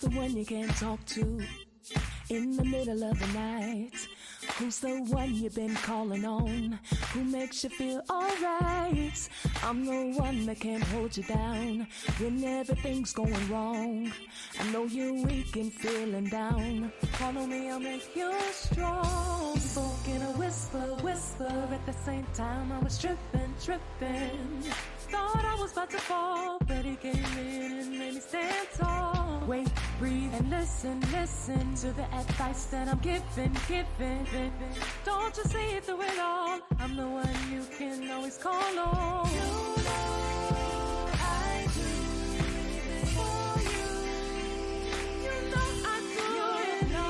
the one you can talk to in the middle of the night? Who's the one you've been calling on? Who makes you feel alright? I'm the one that can't hold you down when everything's going wrong. I know you're weak and feeling down. Call on me, I'll make you strong. Spoke in a whisper, whisper. At the same time I was tripping. Thought I was about to fall, but he came in and made me stand tall. Wait, breathe, and listen to the advice that I'm giving. Don't you see through it all? I'm the one you can always call on. You know I do anything for you. You know I do it. No,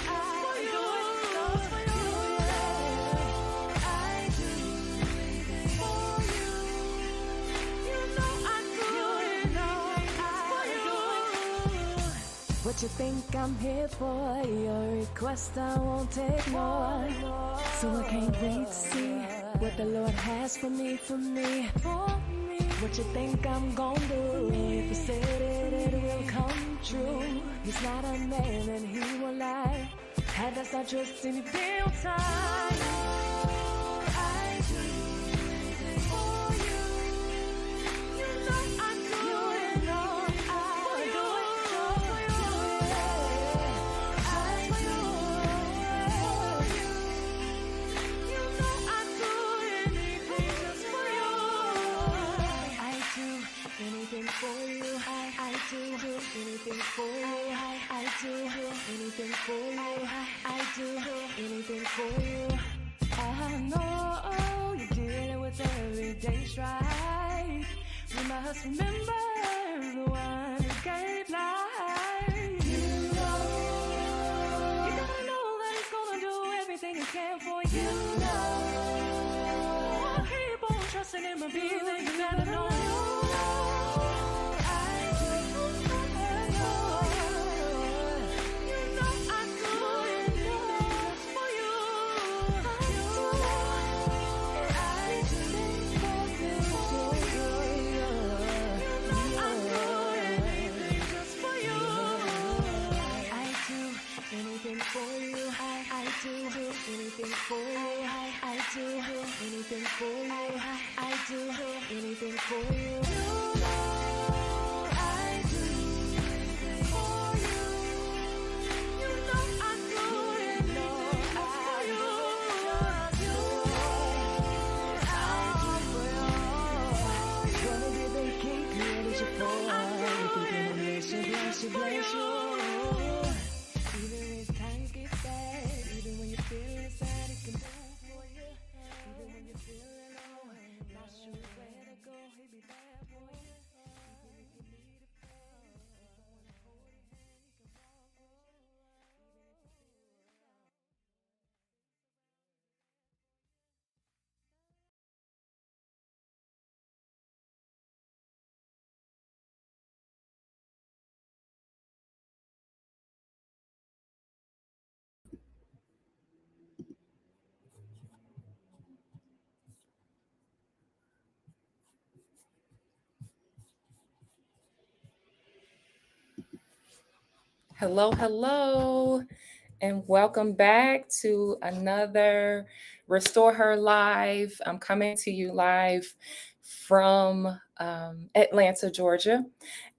I do it just for you. I do anything for you. You know I do it. No, I do it just for you. What you think I'm here for? Your request I won't take more. So I can't wait to see what the Lord has for me. What you think I'm gonna do? If he said it, it will come true. He's not a man and he will lie. And that's not just any damn time. I do anything for you. You know I do it. No, I do it just for you. I do it. You know I do anything just for you. I do anything for you. I do anything for you. I do anything for you. I do anything for you. I know you're dealing with everyday strife. You must remember the one who gave life. You gotta know that he's gonna do everything he can for you. Keep on trusting him and believing you never know. Anything for you, I do anything for you, I do anything for you, I do anything for you. You know I do anything for you. You know I do anything just for you. Gonna be the king created you for. If you can bless you, bless you. Even when times get bad, even when you're feeling sad, it can do for you. Even when you're feeling low, not sure where to go, he'll be there for you. Even if you need a friend, someone to hold your hand, he can walk with you. Even if you feel alone. Hello, and welcome back to another Restore Her Live. I'm coming to you live from Atlanta, Georgia,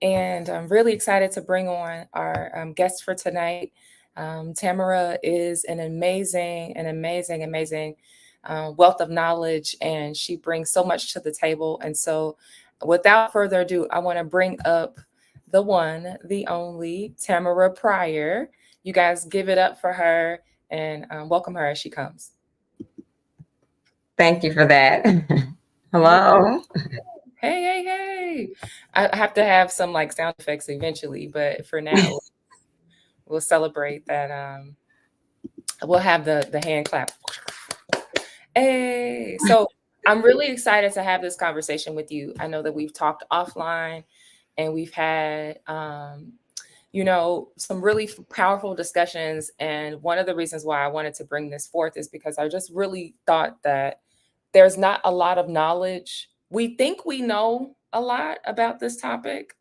and I'm really excited to bring on our guest for tonight. Tamara is an amazing wealth of knowledge, and she brings so much to the table. And so, without further ado, I want to bring up the one, the only Tamara Pryor. You guys give it up for her and welcome her as she comes. Thank you for that. Hello. Hey. I have to have some like sound effects eventually, but for now, we'll celebrate that. We'll have the hand clap. Hey, so I'm really excited to have this conversation with you. I know that we've talked offline and we've had some really powerful discussions. And one of the reasons why I wanted to bring this forth is because I just really thought that there's not a lot of knowledge. We think we know a lot about this topic,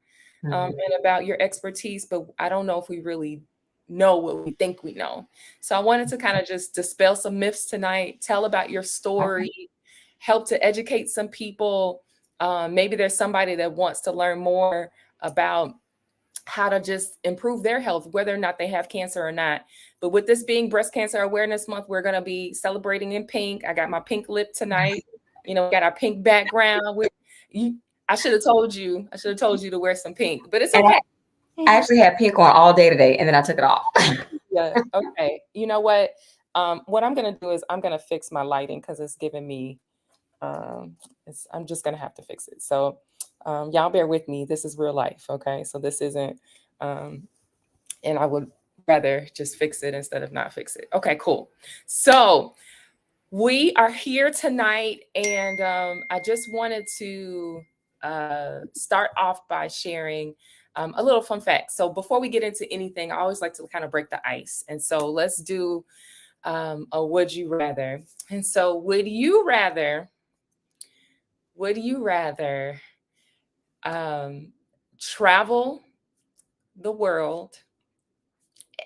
and about your expertise, but I don't know if we really know what we think we know. So I wanted to kind of just dispel some myths tonight, tell about your story, help to educate some people. Maybe there's somebody that wants to learn more about how to just improve their health, whether or not they have cancer or not. But with this being Breast Cancer Awareness Month, we're going to be celebrating in pink. I got my pink lip tonight. Got our pink background. I should have told you. I should have told you to wear some pink, but it's okay. I actually had pink on all day today, and then I took it off. Yeah. Okay. You know what? What I'm going to do is I'm going to fix my lighting because it's giving me. I'm just going to have to fix it. So y'all bear with me. This is real life. Okay. So this isn't. And I would rather just fix it instead of not fix it. Okay. Cool. So we are here tonight, and I just wanted to start off by sharing a little fun fact. So before we get into anything, I always like to kind of break the ice. And so let's do a would you rather. And so would you rather travel the world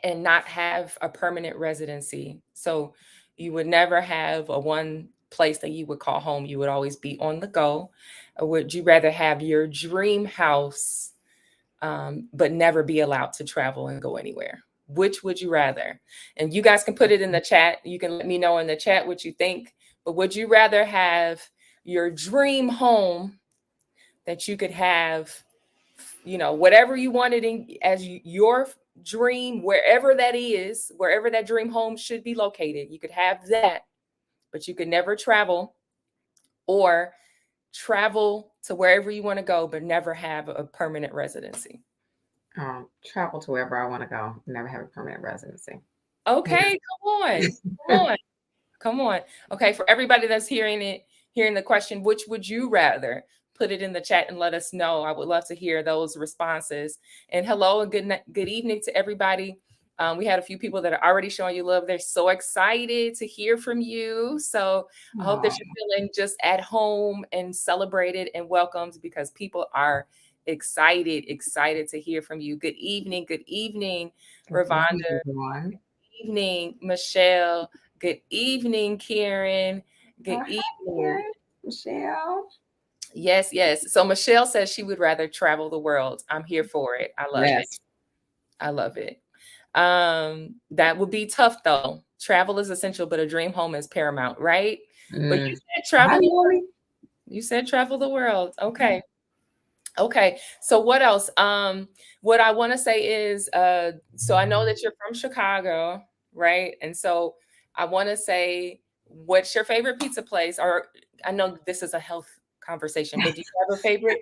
and not have a permanent residency? So you would never have a one place that you would call home. You would always be on the go. Or would you rather have your dream house, but never be allowed to travel and go anywhere? Which would you rather? And you guys can put it in the chat. You can let me know in the chat what you think. But would you rather have your dream home that you could have, whatever you wanted as your dream, wherever that is, wherever that dream home should be located, you could have that, but you could never travel, or travel to wherever you want to go, but never have a permanent residency? Travel to wherever I want to go, never have a permanent residency. Okay, come on. Okay, for everybody that's hearing the question, which would you rather? Put it in the chat and let us know. I would love to hear those responses. And hello and good evening to everybody. We had a few people that are already showing you love. They're so excited to hear from you. So I hope that you're feeling just at home and celebrated and welcomed, because people are excited to hear from you. Good evening, Ravonda. Good evening, Michelle. Good evening, Karen. Good evening, Michelle. Yes. So Michelle says she would rather travel the world. I'm here for it. I love it. I love it. That would be tough though. Travel is essential, but a dream home is paramount, right? But you said travel the world. You said travel the world. Okay. So what else? What I want to say is, so I know that you're from Chicago, right? And so I want to say, what's your favorite pizza place? Or I know this is a health conversation, but do you have a favorite?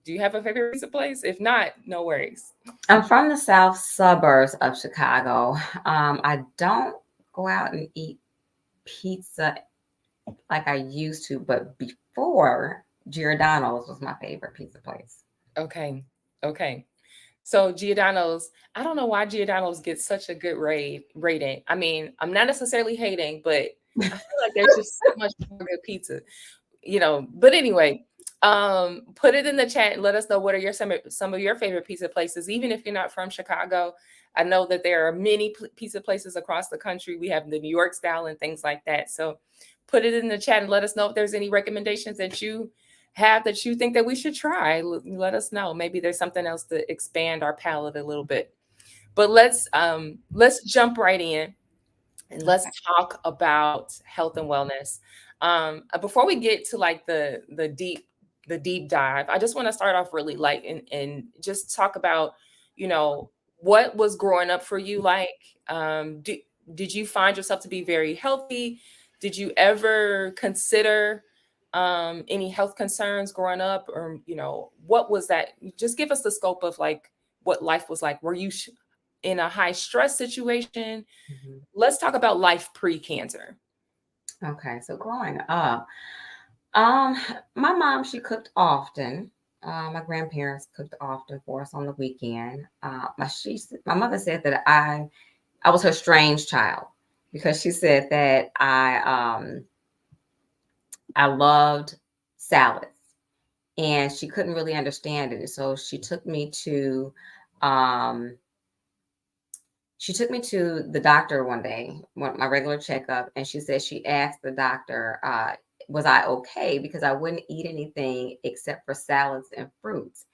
Do you have a favorite pizza place? If not, no worries. I'm from the south suburbs of Chicago. I don't go out and eat pizza like I used to, but before, Giordano's was my favorite pizza place. Okay. So Giordano's, I don't know why Giordano's gets such a good rating. I mean, I'm not necessarily hating, but I feel like there's just so much more good pizza, But anyway, put it in the chat and let us know what are some of your favorite pizza places, even if you're not from Chicago. I know that there are many pizza places across the country. We have the New York style and things like that. So put it in the chat and let us know if there's any recommendations that you have that you think that we should try. Let us know. Maybe there's something else to expand our palette a little bit. But let's jump right in and let's talk about health and wellness. Before we get to like the deep dive, I just want to start off really light and just talk about, what was growing up for you like. Did you find yourself to be very healthy? Did you ever consider any health concerns growing up, or what was that? Just give us the scope of like what life was like. Were you in a high stress situation? Let's talk about life pre-cancer. Okay, so growing up, my mom, she cooked often. My grandparents cooked often for us on the weekend. My mother said that I was her strange child, because she said that I loved salads. and she couldn't really understand it. So um, she took me to the doctor one day, my regular checkup, and she said she asked the doctor, was I okay? Because I wouldn't eat anything except for salads and fruits.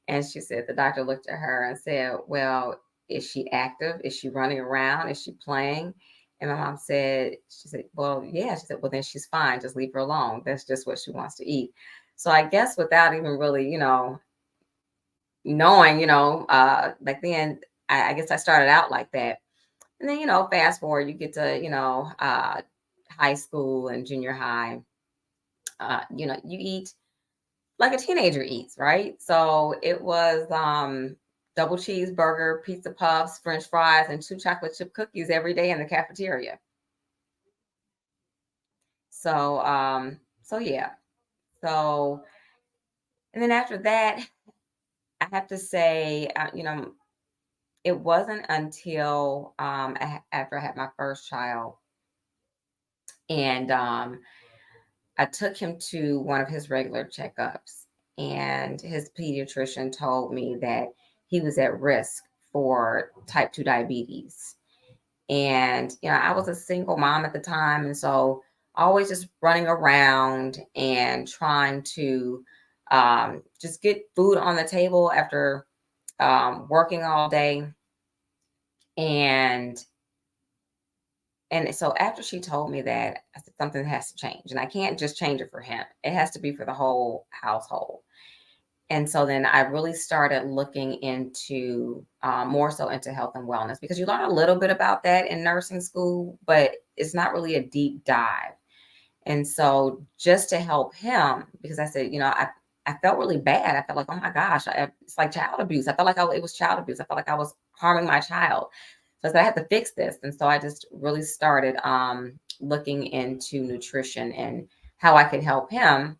And she said, the doctor looked at her and said, well, is she active? Is she running around? Is she playing? And my mom said, she said, well, yeah. She said, well, then she's fine. Just leave her alone. That's just what she wants to eat. So I guess without even really, knowing, back then, I guess I started out like that. And then, fast forward, you get to, high school and junior high, you eat like a teenager eats, right? So it was double cheeseburger, pizza puffs, French fries, and 2 chocolate chip cookies every day in the cafeteria. So yeah. So and then after that, I have to say, it wasn't until after I had my first child, and I took him to one of his regular checkups, and his pediatrician told me that he was at risk for type 2 diabetes. And, I was a single mom at the time. And so always just running around and trying to just get food on the table after working all day. And so after she told me that, I said something has to change. And I can't just change it for him. It has to be for the whole household. And so then I really started looking into more so into health and wellness, because you learn a little bit about that in nursing school, but it's not really a deep dive. And so just to help him, because I said, I felt really bad. I felt like, oh my gosh, it's like child abuse. I felt like it was child abuse. I felt like I was harming my child. So I said, I have to fix this. And so I just really started looking into nutrition and how I could help him.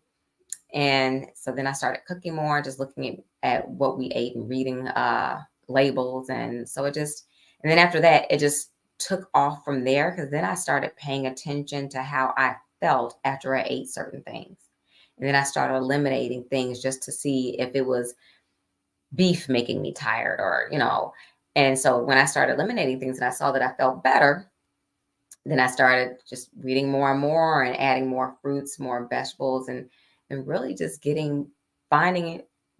And so then I started cooking more, just looking at what we ate and reading labels. And so and then after that, it just took off from there, because then I started paying attention to how I felt after I ate certain things. And then I started eliminating things just to see if it was beef making me tired and so when I started eliminating things and I saw that I felt better, then I started just reading more and more and adding more fruits, more vegetables, and really just getting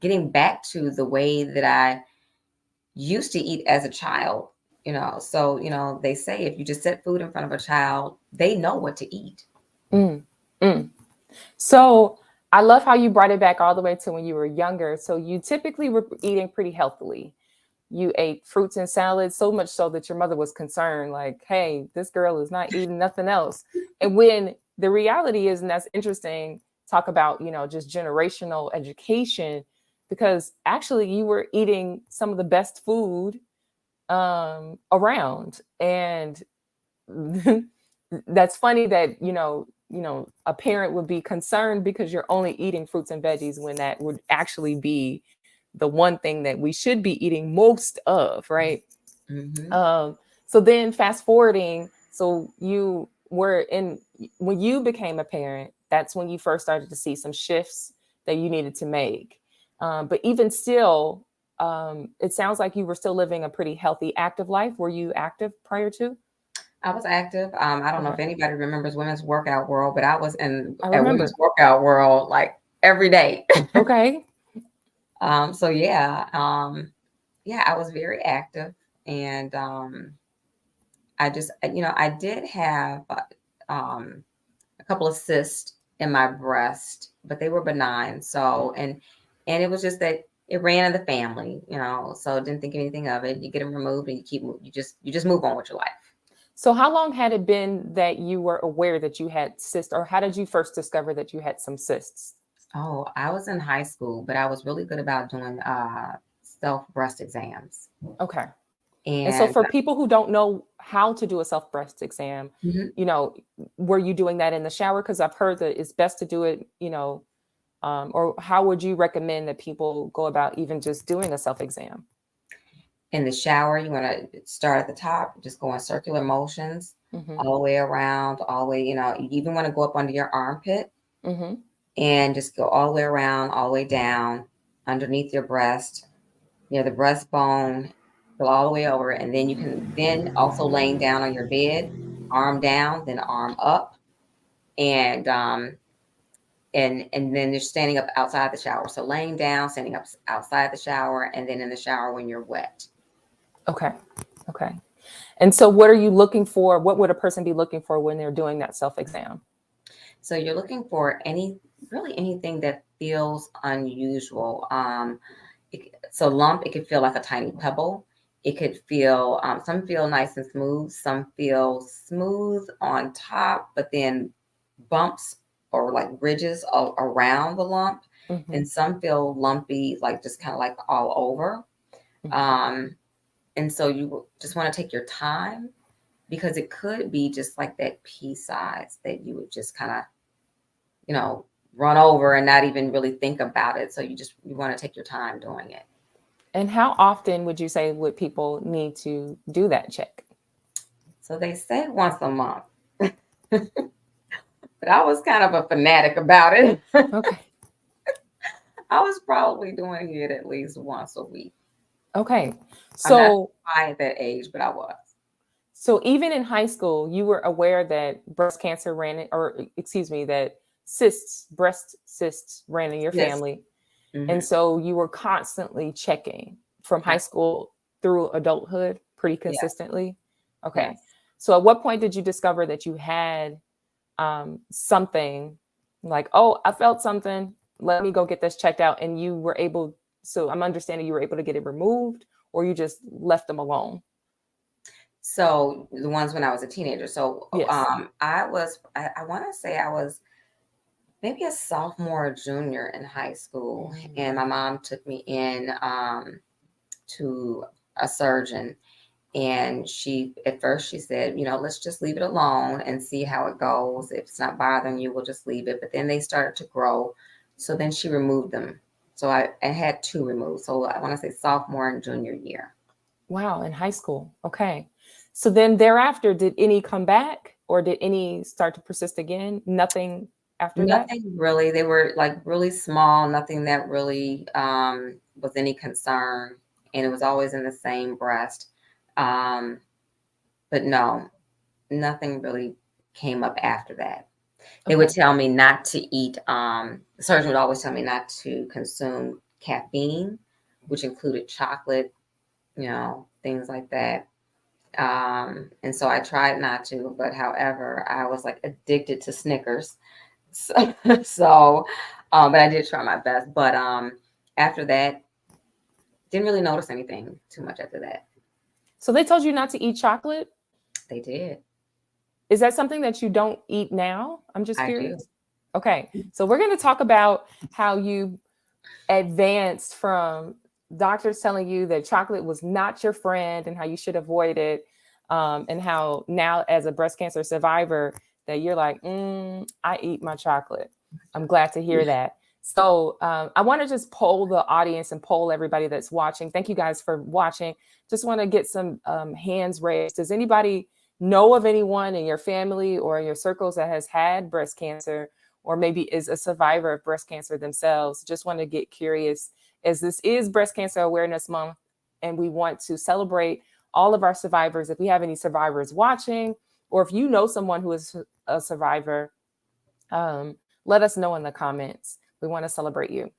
back to the way that I used to eat as a child. So they say if you just set food in front of a child, they know what to eat. Mm, mm. So I love how you brought it back all the way to when you were younger. So you typically were eating pretty healthily. You ate fruits and salads, so much so that your mother was concerned, like, hey, this girl is not eating nothing else. And when the reality is, and that's interesting, talk about, just generational education, because actually you were eating some of the best food around. And that's funny that, a parent would be concerned because you're only eating fruits and veggies, when that would actually be the one thing that we should be eating most of, right? Mm-hmm. So then fast forwarding, so when you became a parent, that's when you first started to see some shifts that you needed to make. But even still, it sounds like you were still living a pretty healthy, active life. Were you active prior to? I was active. I don't know if anybody remembers Women's Workout World, but I was I at remember. Women's Workout World like every day. Okay. So yeah, I was very active, and I did have a couple of cysts in my breast, but they were benign. So and it was just that it ran in the family, so didn't think anything of it. You get them removed and you just move on with your life. So how long had it been that you were aware that you had cysts, or how did you first discover that you had some cysts? Oh, I was in high school, but I was really good about doing self breast exams. Okay. And so And for people who don't know how to do a self breast exam, mhm. were you doing that in the shower? Because I've heard that it's best to do it, or how would you recommend that people go about even just doing a self exam? In the shower, you want to start at the top, just go in circular motions Mm-hmm. all the way around, all the way, you even want to go up under your armpit. Mm-hmm. and just go all the way around, all the way down underneath your breast, near the breastbone, go all the way over. And then you can then also laying down on your bed, arm down, then arm up. And and then you're standing up outside the shower. So laying down, standing up outside the shower, and then in the shower when you're wet. Okay. Okay. And so what are you looking for? What would a person be looking for when they're doing that self-exam? So you're looking for really anything that feels unusual. So lump, it could feel like a tiny pebble. It could feel, some feel nice and smooth. Some feel smooth on top, but then bumps or like ridges around the lump. Mm-hmm. And some feel lumpy, like just kind of like all over. Mm-hmm. And so you just want to take your time, because it could be just like that pea size that you would just kind of, run over and not even really think about it. So you want to take your time doing it. And how often would you say would people need to do that check? So they say once a month. But I was kind of a fanatic about it. Okay. I was probably doing it at least once a week. Okay. I'm not So high at that age, but I was. So even in high school, you were aware that breast cancer that breast cysts ran in your Yes. family. Mhm. And so you were constantly checking from high school through adulthood pretty consistently. Yes. Okay. Yes. So at what point did you discover that you had something like, oh, I felt something, let me go get this checked out? And you were able, so I'm understanding you were able to get it removed, or you just left them alone? So the ones when I was a teenager. So Yes. I want to say I was maybe a sophomore or junior in high school. And my mom took me in to a surgeon. And at first she said, let's just leave it alone and see how it goes. If it's not bothering you, we'll just leave it. But then they started to grow. So then she removed them. So I had 2 removed. So I want to say sophomore and junior year. Wow, in high school. Okay. So then thereafter, did any come back, or did any start to persist again? Nothing after that? Nothing really. They were like really small, nothing that really was any concern. And it was always in the same breast. But no, nothing really came up after that. They would Okay. tell me not to eat, the surgeon would always tell me not to consume caffeine, which included chocolate, things like that. And so I tried not to, but however, I was like addicted to Snickers. So, but I did try my best. But after that, didn't really notice anything too much after that. So they told you not to eat chocolate? They did. Is that something that you don't eat now? I'm just I curious. do. Okay. So we're going to talk about how you advanced from doctors telling you that chocolate was not your friend and how you should avoid it. And how now, as a breast cancer survivor, that you're like, I eat my chocolate. I'm glad to hear that. So I want to just poll the audience and poll everybody that's watching. Thank you guys for watching. Just want to get some hands raised. Does anybody know of anyone in your family or in your circles that has had breast cancer, or maybe is a survivor of breast cancer themselves? Just want to get curious, as this is Breast Cancer Awareness Month, and we want to celebrate all of our survivors. If we have any survivors watching, or if you know someone who is a survivor, let us know in the comments. We want to celebrate you.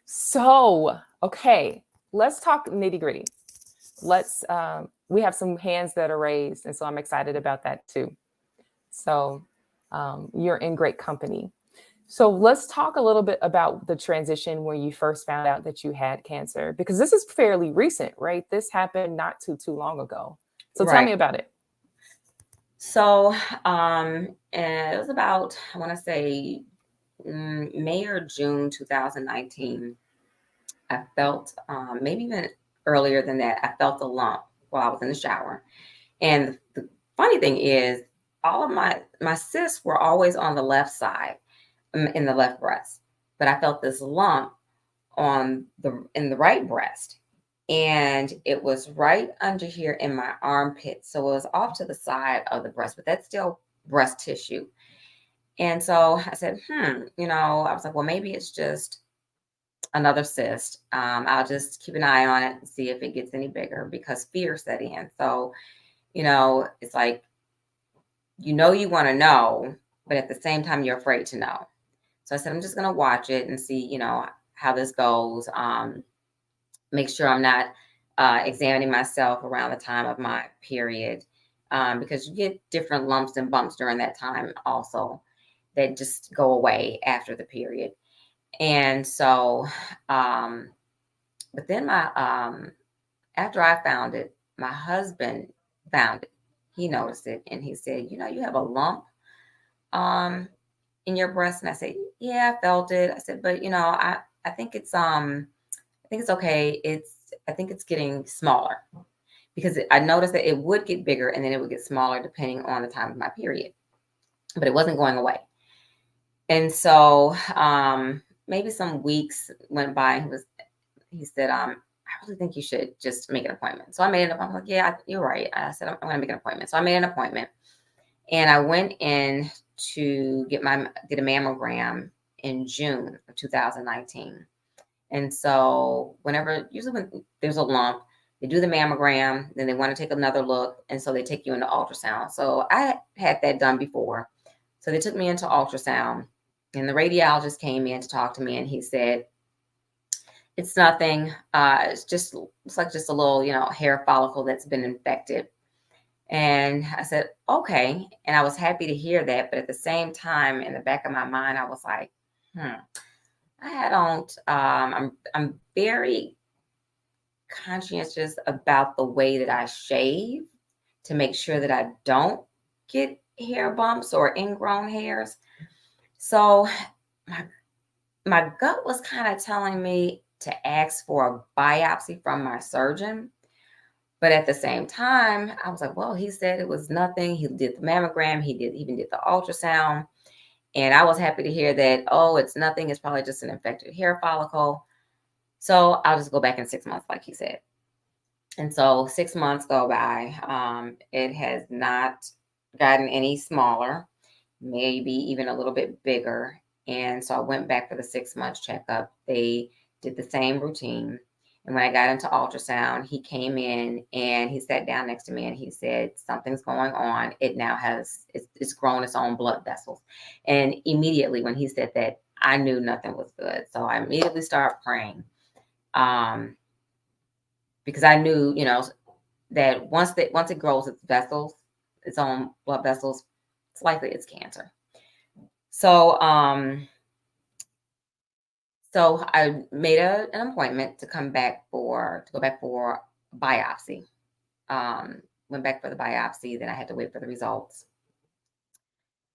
So, okay, let's talk nitty gritty. We have some hands that are raised, and so I'm excited about that too. So you're in great company. So let's talk a little bit about the transition when you first found out that you had cancer, because this is fairly recent, right? This happened not too long ago. So tell me about it. So it was about, I want to say, May or June 2019. I felt, maybe even earlier than that, I felt a lump while I was in the shower. And the funny thing is, all of my cysts were always on the left side, in the left breast, but I felt this lump in the right breast, and it was right under here in my armpit. So it was off to the side of the breast, but that's still breast tissue. And so I said, I was like, well, maybe it's just another cyst. I'll just keep an eye on it and see if it gets any bigger because fear set in. So, it's like, you want to know, but at the same time, you're afraid to know. So I said, I'm just going to watch it and see, how this goes. Make sure I'm not examining myself around the time of my period because you get different lumps and bumps during that time also that just go away after the period. And so, but then after I found it, my husband found it. He noticed it and he said, you have a lump in your breast. And I said, yeah, I felt it. I said, but I think it's okay. I think it's getting smaller because I noticed that it would get bigger and then it would get smaller depending on the time of my period, but it wasn't going away. And so maybe some weeks went by. And he said, I really think you should just make an appointment. So I made an appointment. I'm like, yeah, you're right. I said, I'm going to make an appointment. So I made an appointment and I went in to get a mammogram in June of 2019. And so usually when there's a lump, they do the mammogram, then they want to take another look. And so they take you into ultrasound. So I had that done before. So they took me into ultrasound and the radiologist came in to talk to me and he said, it's nothing. It's like just a little, hair follicle that's been infected. And I said, okay. And I was happy to hear that. But at the same time, in the back of my mind, I was like, I don't, I'm very conscientious about the way that I shave to make sure that I don't get hair bumps or ingrown hairs. So my gut was kind of telling me to ask for a biopsy from my surgeon. But at the same time, I was like, well, he said it was nothing. He did the mammogram. He even did the ultrasound. And I was happy to hear that, oh, it's nothing. It's probably just an infected hair follicle. So I'll just go back in 6 months, like he said. And so 6 months go by. It has not gotten any smaller, maybe even a little bit bigger. And so I went back for the 6 months checkup. They did the same routine. And when I got into ultrasound, he came in and he sat down next to me and he said, something's going on. It now it's grown its own blood vessels. And immediately when he said that, I knew nothing was good. So I immediately started praying. Because I knew, that once it grows its own blood vessels, it's likely it's cancer. So, so I made an appointment to go back for biopsy. Went back for the biopsy. Then I had to wait for the results.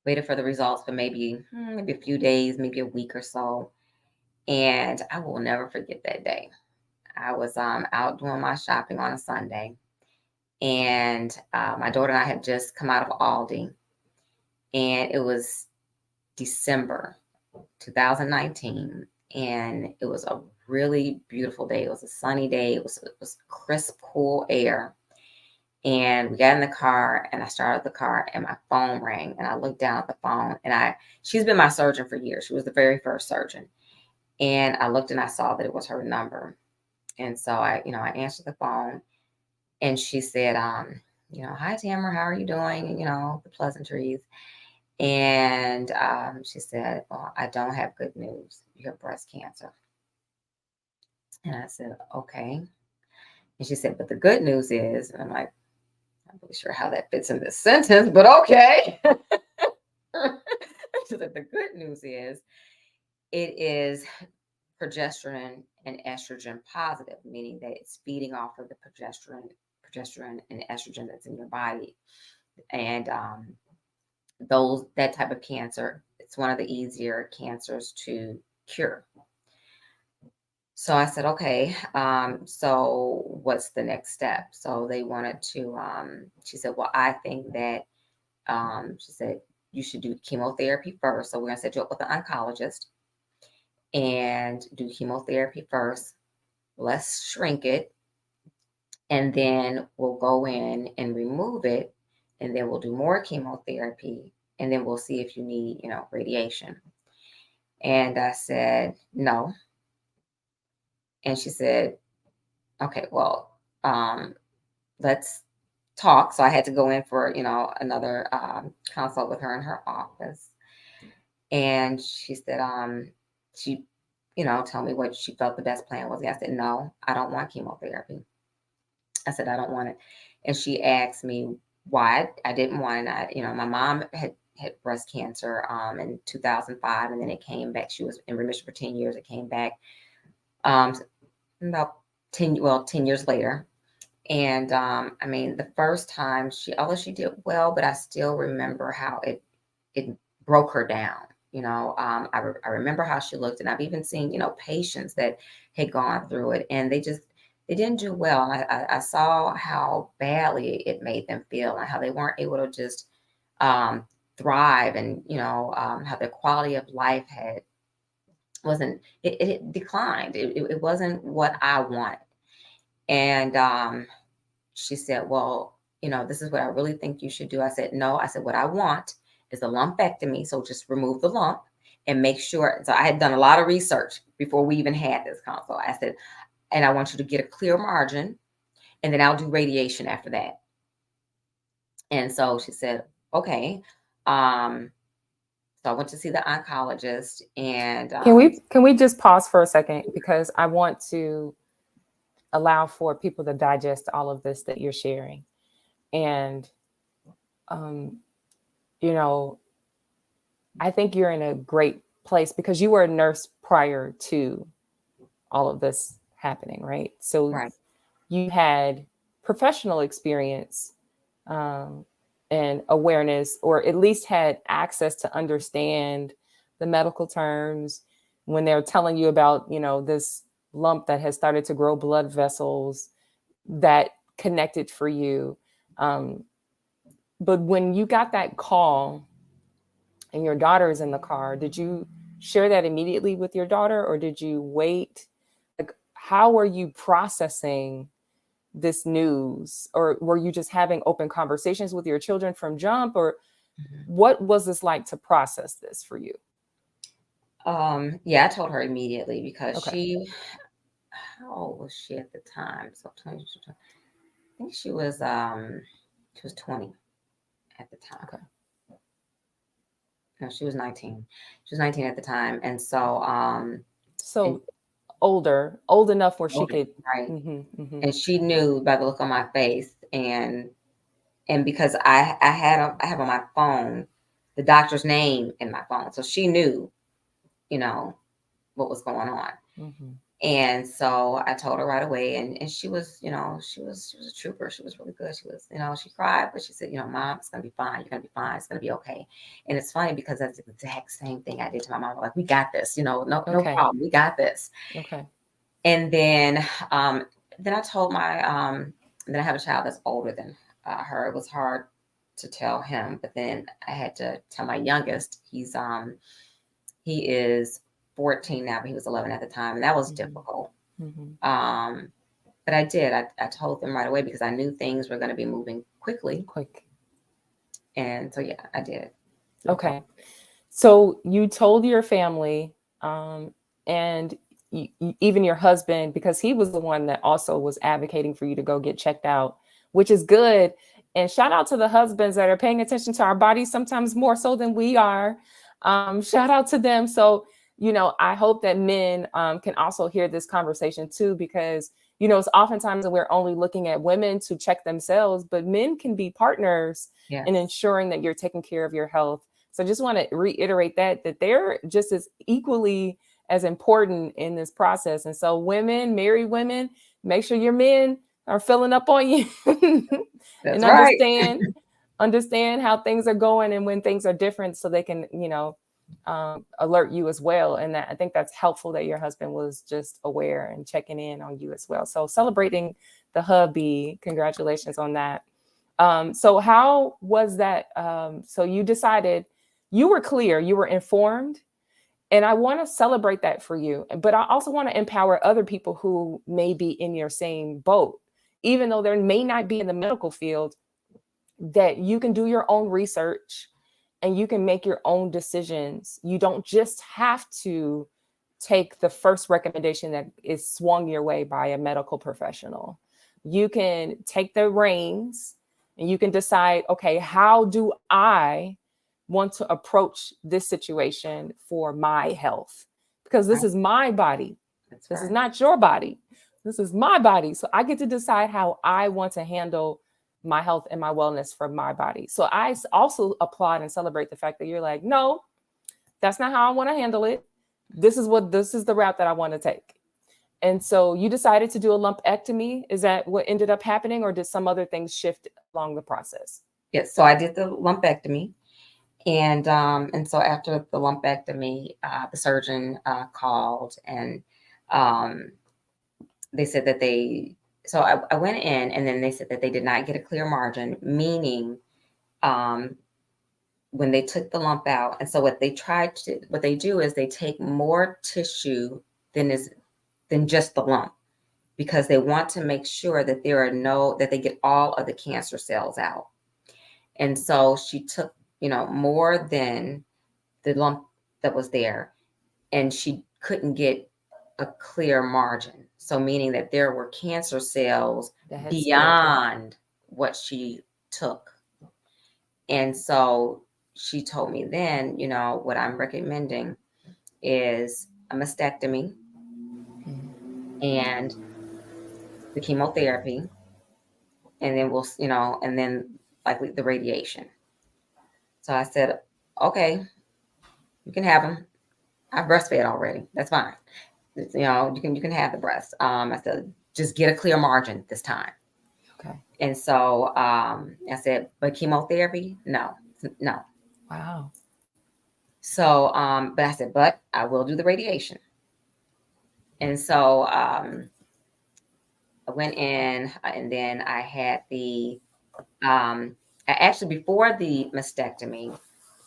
Waited for the results for maybe a few days, maybe a week or so. And I will never forget that day. I was out doing my shopping on a Sunday. And my daughter and I had just come out of Aldi. And it was December 2019. And it was a really beautiful day. It was a sunny day. It was crisp, cool air. And we got in the car and I started the car and my phone rang. And I looked down at the phone and she's been my surgeon for years. She was the very first surgeon. And I looked and I saw that it was her number. And so I answered the phone and she said, hi, Tamara, how are you doing? The pleasantries. And she said, well, I don't have good news. You have breast cancer. And I said, okay. And she said, but the good news is, and I'm like, I'm not really sure how that fits in this sentence, but okay. She said, the good news is, it is progesterone and estrogen positive, meaning that it's feeding off of the progesterone and estrogen that's in your body. And that type of cancer, it's one of the easier cancers to cure. So I said, okay, so what's the next step? So they wanted to, she said, well, I think that, she said, you should do chemotherapy first. So we're going to set you up with an oncologist and do chemotherapy first. Let's shrink it. And then we'll go in and remove it. And then we'll do more chemotherapy. and then we'll see if you need, radiation. And I said, no. And she said, okay, well, let's talk. So I had to go in for, another consult with her in her office. And she said, she, tell me what she felt the best plan was. I said, no, I don't want chemotherapy. I said, I don't want it. And she asked me why I didn't want it. My mom had breast cancer in 2005, and then it came back. She was in remission for 10 years. It came back about 10 years later. And the first time although she did well, but I still remember how it broke her down. I remember how she looked, and I've even seen, patients that had gone through it, and they didn't do well. And I saw how badly it made them feel, and how they weren't able to just thrive, and how their quality of life it declined. It wasn't what I wanted. And she said, well, this is what I really think you should do. I said, no. I said, what I want is a lumpectomy. So just remove the lump and make sure. So I had done a lot of research before we even had this consult. I said, and I want you to get a clear margin, and then I'll do radiation after that. And so she said, okay. So I went to see the oncologist, and can we just pause for a second, because I want to allow for people to digest all of this that you're sharing. And I think you're in a great place because you were a nurse prior to all of this happening, right? So right. You had professional experience and awareness, or at least had access to understand the medical terms when they're telling you about, this lump that has started to grow blood vessels that connected for you. But when you got that call and your daughter is in the car, did you share that immediately with your daughter, or did you wait? Like, how are you processing this news? Or were you just having open conversations with your children from jump? Or what was this like to process this for you? Yeah, I told her immediately because Okay. how old was she at the time? So 20, I think she was 20 at the time. Okay. No, she was 19. She was 19 at the time. And so So old enough where she could. right. Mm-hmm. And she knew by the look on my face, and because I have on my phone the doctor's name in my phone. So she knew, what was going on. Mm-hmm. And so I told her right away, and she was, she was a trooper. She was really good. She was, she cried, but she said, Mom, it's gonna be fine. You're gonna be fine. It's gonna be okay. And it's funny because that's the exact same thing I did to my mom. Like, we got this, no problem. We got this. Okay. And then I told then I have a child that's older than her. It was hard to tell him, but then I had to tell my youngest. He is 14 now, but he was 11 at the time, and that was difficult. Mm-hmm. But I did. I told them right away because I knew things were going to be moving quickly. And so, yeah, I did. Okay. So you told your family, and even your husband, because he was the one that also was advocating for you to go get checked out, which is good. And shout out to the husbands that are paying attention to our bodies, sometimes more so than we are. Shout out to them. So, I hope that men can also hear this conversation too, because, it's oftentimes that we're only looking at women to check themselves, but men can be partners in ensuring that you're taking care of your health. So I just want to reiterate that they're just as equally as important in this process. And so women, married women, make sure your men are filling up on you and understand how things are going and when things are different, so they can, alert you as well. And I think that's helpful that your husband was just aware and checking in on you as well. So celebrating the hubby, congratulations on that. So how was that? So you decided, you were clear, you were informed, and I want to celebrate that for you. But I also want to empower other people who may be in your same boat, even though they may not be in the medical field, that you can do your own research and you can make your own decisions. You don't just have to take the first recommendation that is swung your way by a medical professional. You can take the reins and you can decide, okay, how do I want to approach this situation for my health? Because this is my body. This is not your body. This is my body. So I get to decide how I want to handle my health and my wellness for my body. So I also applaud and celebrate the fact that you're like, no, that's not how I want to handle it. This is the route that I want to take. And so you decided to do a lumpectomy. Is that what ended up happening, or did some other things shift along the process? Yes. So I did the lumpectomy. And so after the lumpectomy, the surgeon called, and they said that so I went in, and then they said that they did not get a clear margin, meaning when they took the lump out. And so what they do is they take more tissue than just the lump, because they want to make sure that that they get all of the cancer cells out. And so she took, more than the lump that was there, and she couldn't get a clear margin. So meaning that there were cancer cells beyond what she took. And so she told me then, what I'm recommending is a mastectomy and the chemotherapy, and then and then likely the radiation. So I said, okay, you can have them. I breastfed already. That's fine. You can have the breast. I said, just get a clear margin this time. Okay. And so I said, but chemotherapy? No. Wow. So, but I said, but I will do the radiation. And so I went in, and then I had actually before the mastectomy,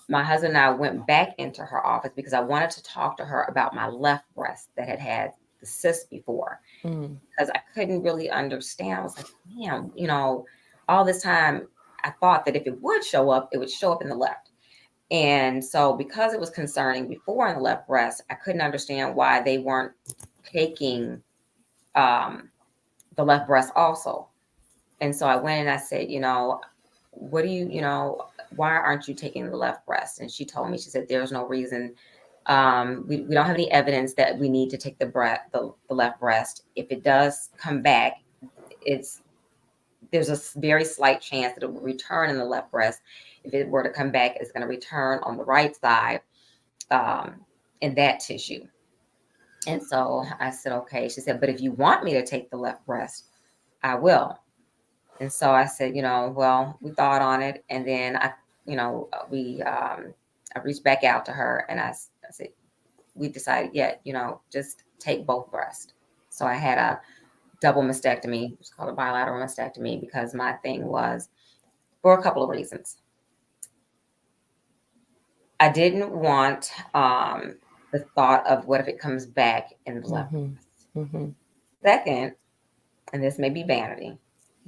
my husband and I went back into her office because I wanted to talk to her about my left breast that had the cyst before, because I couldn't really understand. I was like, man, all this time I thought that if it would show up, it would show up in the left. And so because it was concerning before in the left breast, I couldn't understand why they weren't taking the left breast also. And so I went and I said, what do you, why aren't you taking the left breast? And she told me, she said, there's no reason. We don't have any evidence that we need to take the left breast. If it does come back, there's a very slight chance that it will return in the left breast. If it were to come back, it's going to return on the right side in that tissue. And so I said, okay. She said, but if you want me to take the left breast, I will. And so I said, well, we thought on it. And then I reached back out to her, and I said, we decided, just take both breasts. So I had a double mastectomy. It's called a bilateral mastectomy, because my thing was, for a couple of reasons. I didn't want the thought of what if it comes back in the left breast. Second, and this may be vanity,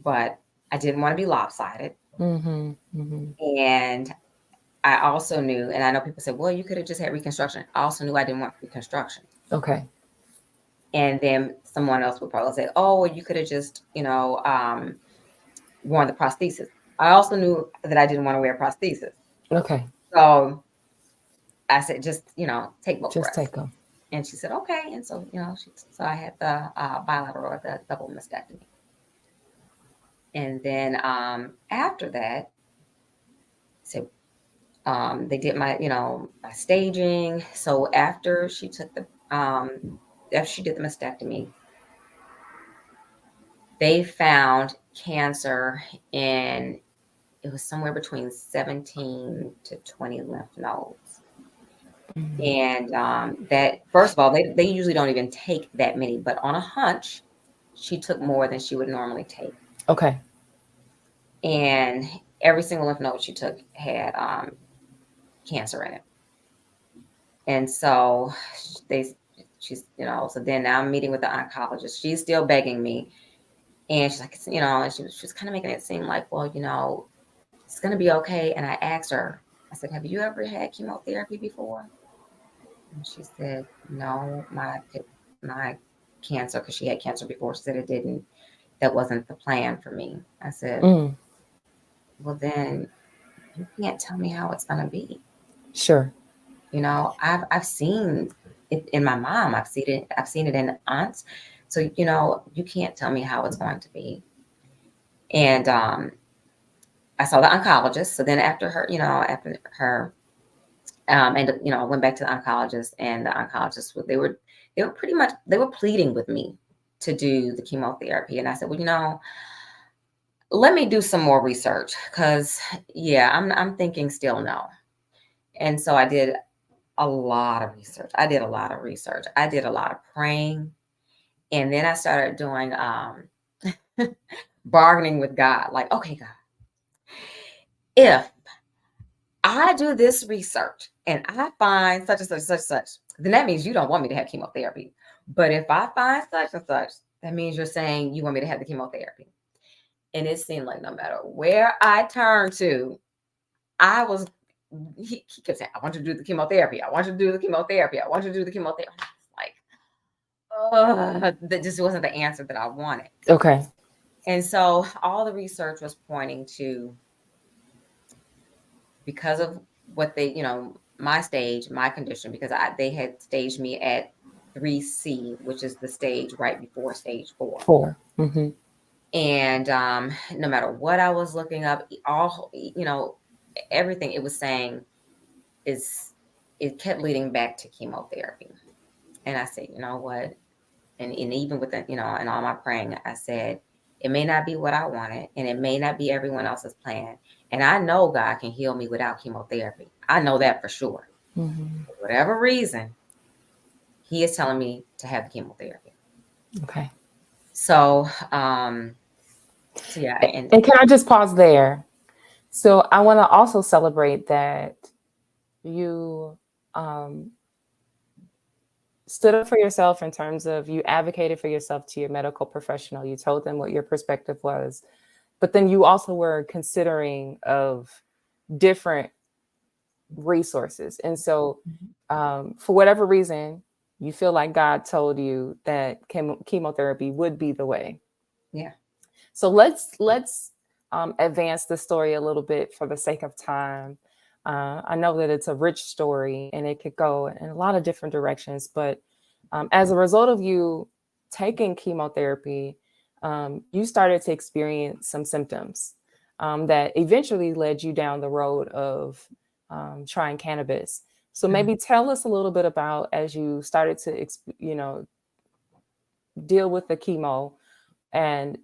but I didn't want to be lopsided. And I also knew, and I know people say, well, you could have just had reconstruction. I also knew I didn't want reconstruction. Okay. And then someone else would probably say, oh, well, you could have just, worn the prosthesis. I also knew that I didn't want to wear prosthesis. Okay. So I said, just, take both breasts. Just take them. And she said, okay. And so, so I had the bilateral, or the double mastectomy. And then after that, so they did my staging. So after she took after she did the mastectomy, they found cancer it was somewhere between 17 to 20 lymph nodes. And that, first of all, they usually don't even take that many, but on a hunch, she took more than she would normally take. Okay. And every single lymph node she took had cancer in it. And so she's, so then now I'm meeting with the oncologist. She's still begging me. And she's like, and she was kind of making it seem like, well, it's going to be okay. And I asked her, I said, have you ever had chemotherapy before? And she said, no, my cancer, because she had cancer before, she said that wasn't the plan for me. I said, Mm, well, then you can't tell me how it's going to be. sure. You know, I've seen it in my mom. I've seen it in aunts. So, you know, you can't tell me how it's going to be. And I saw the oncologist. So then after her, and you know, I went back to the oncologist, and the oncologist, they were pretty much, they were pleading with me to do the chemotherapy. And I said, well, you know, let me do some more research, because yeah, I'm thinking still no. And so I did a lot of research. I did a lot of research. I did a lot of praying. And then I started doing bargaining with God. Like, okay, God, if I do this research and I find such and such, such, such, then that means you don't want me to have chemotherapy. But if I find such and such, that means you're saying you want me to have the chemotherapy. And it seemed like no matter where I turned to, I was, he kept saying, I want you to do the chemotherapy. I want you to do the chemotherapy. I want you to do the chemotherapy. I was like, that just wasn't the answer that I wanted. Okay. And so all the research was pointing to, because of what they, you know, my stage, my condition, because they had staged me at 3C, which is the stage right before stage 4. 4. Mm-hmm. And no matter what I was looking up, all, you know, everything it was saying it kept leading back to chemotherapy. And I said, you know what? And even with the, you know, and all my praying, I said, it may not be what I wanted, and it may not be everyone else's plan. And I know God can heal me without chemotherapy. I know that for sure. Mm-hmm. For whatever reason, He is telling me to have the chemotherapy. Okay. So, yeah. And can I just pause there? So I want to also celebrate that you stood up for yourself in terms of you advocated for yourself to your medical professional. You told them what your perspective was, but then you also were considering of different resources. And so for whatever reason, you feel like God told you that chemotherapy would be the way. Yeah. So let's advance the story a little bit for the sake of time. I know that it's a rich story and it could go in a lot of different directions, but as a result of you taking chemotherapy, you started to experience some symptoms that eventually led you down the road of trying cannabis. So maybe tell us a little bit about, as you started to, deal with the chemo, and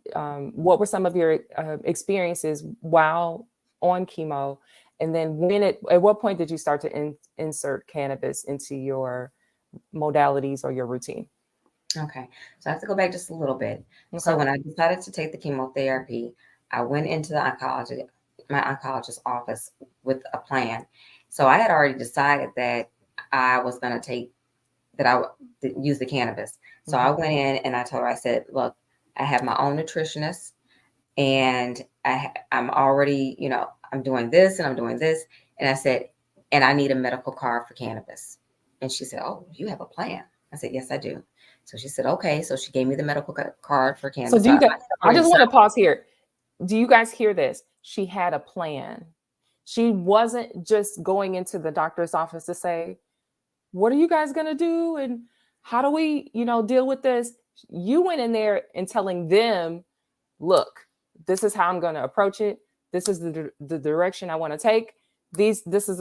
what were some of your experiences while on chemo, and then at what point did you start to insert cannabis into your modalities or your routine? Okay. So I have to go back just a little bit. Okay. So when I decided to take the chemotherapy, I went into my oncologist's office with a plan. So I had already decided that I was going to use the cannabis. So I went in and I told her, I said, look, I have my own nutritionist, and I'm already, you know, I'm doing this and I'm doing this. And I said, and I need a medical card for cannabis. And she said, oh, you have a plan? I said, yes, I do. So she said, okay. So she gave me the medical card for cannabis. So I just want to pause here. Do you guys hear this? She had a plan. She wasn't just going into the doctor's office to say, what are you guys going to do? And how do we, deal with this? You went in there and telling them, look, this is how I'm going to approach it. This is the direction I want to take. This is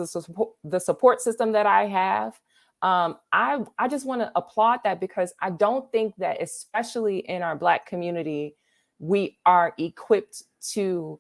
the support system that I have. I just want to applaud that, because I don't think that, especially in our Black community, we are equipped to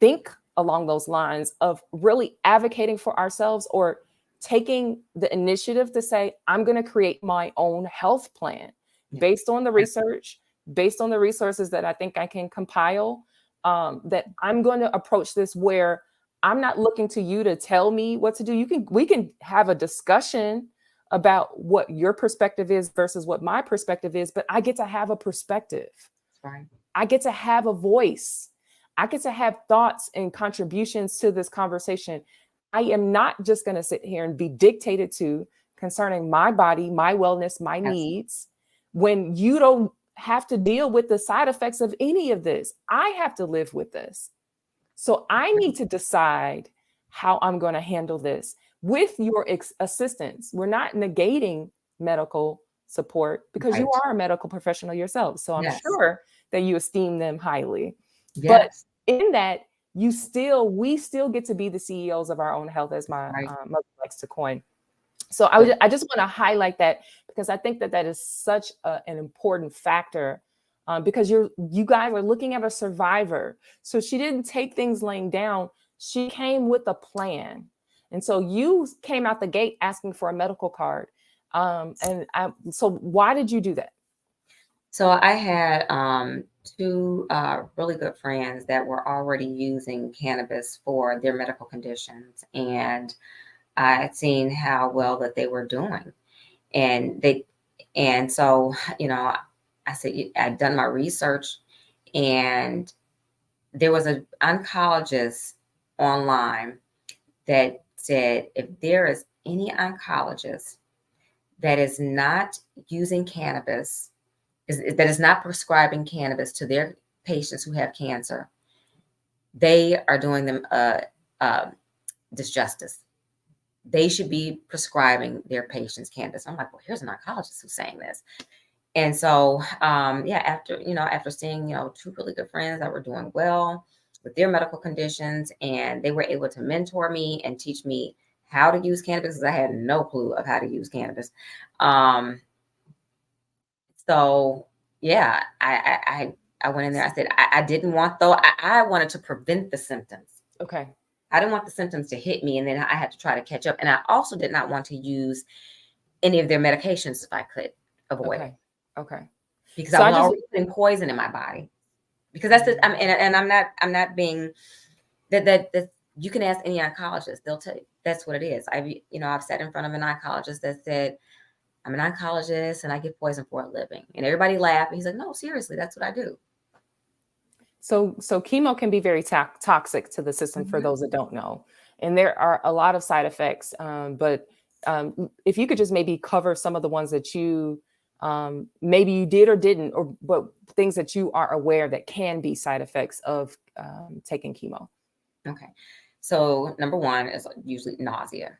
think along those lines of really advocating for ourselves, or taking the initiative to say, I'm going to create my own health plan based on the research, based on the resources that I think I can compile, that I'm going to approach this where I'm not looking to you to tell me what to do. We can have a discussion about what your perspective is versus what my perspective is, but I get to have a perspective. Right. I get to have a voice. I get to have thoughts and contributions to this conversation. I am not just going to sit here and be dictated to concerning my body, my wellness, my needs, when you don't have to deal with the side effects of any of this. I have to live with this. So I need to decide how I'm going to handle this with your assistance. We're not negating medical support because you are a medical professional yourself. So I'm sure that you esteem them highly. But in that, we still get to be the CEOs of our own health, as my mother likes to coin. So I just want to highlight that, because I think that is such an important factor, because you guys are looking at a survivor. So she didn't take things laying down. She came with a plan. And so you came out the gate asking for a medical card. So why did you do that? So I had two really good friends that were already using cannabis for their medical conditions, and I had seen how well that they were doing, and so I said, I'd done my research, and there was an oncologist online that said, if there is any oncologist that is not using cannabis, that is not prescribing cannabis to their patients who have cancer, they are doing them disjustice. They should be prescribing their patients cannabis. I'm like, well, here's an oncologist who's saying this. And so, after seeing, two really good friends that were doing well with their medical conditions, and they were able to mentor me and teach me how to use cannabis, because I had no clue of how to use cannabis. So yeah, I went in there. I said, I didn't want, though, I wanted to prevent the symptoms. Okay. I didn't want the symptoms to hit me and then I had to try to catch up. And I also did not want to use any of their medications if I could avoid it. Okay. Because I was already putting poison in my body. Because that's the, I'm not being that you can ask any oncologist, they'll tell you that's what it is. I've sat in front of an oncologist that said, I'm an oncologist and I give poison for a living. And everybody laughed. And he's like, no, seriously, that's what I do. So chemo can be very toxic to the system, for those that don't know. And there are a lot of side effects. But if you could just maybe cover some of the ones that you maybe you did or didn't, but things that you are aware that can be side effects of taking chemo. Okay. So number one is usually nausea.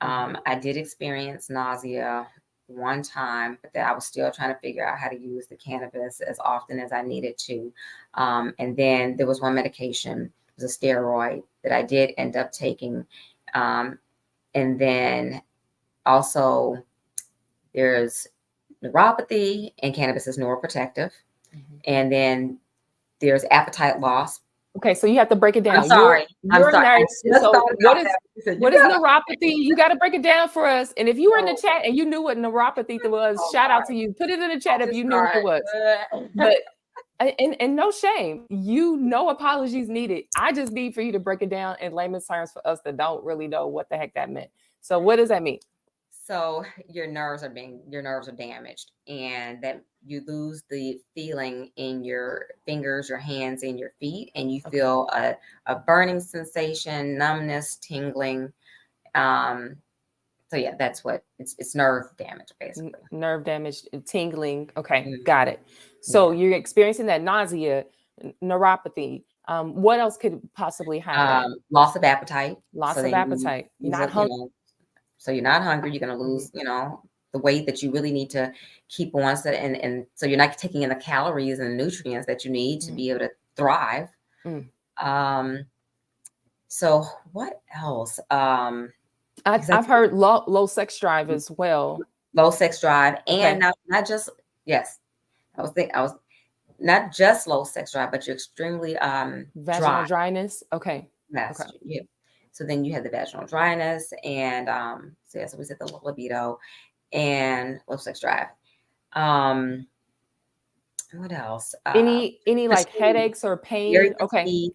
I did experience nausea one time, but I was still trying to figure out how to use the cannabis as often as I needed to. And then there was one medication, it was a steroid that I did end up taking. And then also there's neuropathy, and cannabis is neuroprotective. And then there's appetite loss. Okay, so you have to break it down. I'm sorry. You're a nurse. So what is neuropathy? You got to break it down for us. And if you were in the chat and you knew what neuropathy was, shout out to you. Put it in the chat if you knew what it was. But and no shame. No apologies needed. I just need for you to break it down in layman's terms for us that don't really know what the heck that meant. So what does that mean? So your nerves are damaged, and that you lose the feeling in your fingers, your hands, and your feet, and you feel a burning sensation, numbness, tingling. So yeah, that's what it's nerve damage, basically. Nerve damage, tingling. Okay, got it. So you're experiencing that nausea, neuropathy. What else could possibly happen? Loss of appetite. Loss of appetite. You're not hungry. So you're not hungry. You're going to lose, the weight that you really need to keep on. So, and so you're not taking in the calories and the nutrients that you need to be able to thrive. So what else? I've heard low sex drive as well. Low sex drive, and not just I was not just low sex drive, but you're extremely vaginal dryness. Okay. Yes. Okay. Yeah. So then you have the vaginal dryness, and so we said the low libido and low sex drive. What else? Any like headaches or pain? Okay.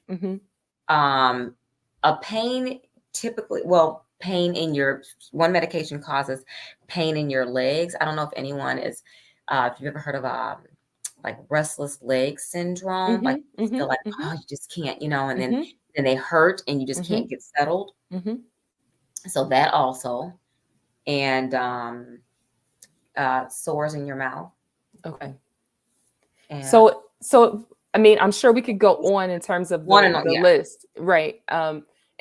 A pain typically, pain in one medication causes pain in your legs. I don't know if anyone is, if you've ever heard of like restless leg syndrome, like you feel like, oh, you just can't, and then they hurt and you just can't get settled. So that also, and sores in your mouth. Okay. And So I mean, I'm sure we could go on in terms of one and all, the yeah, list, right?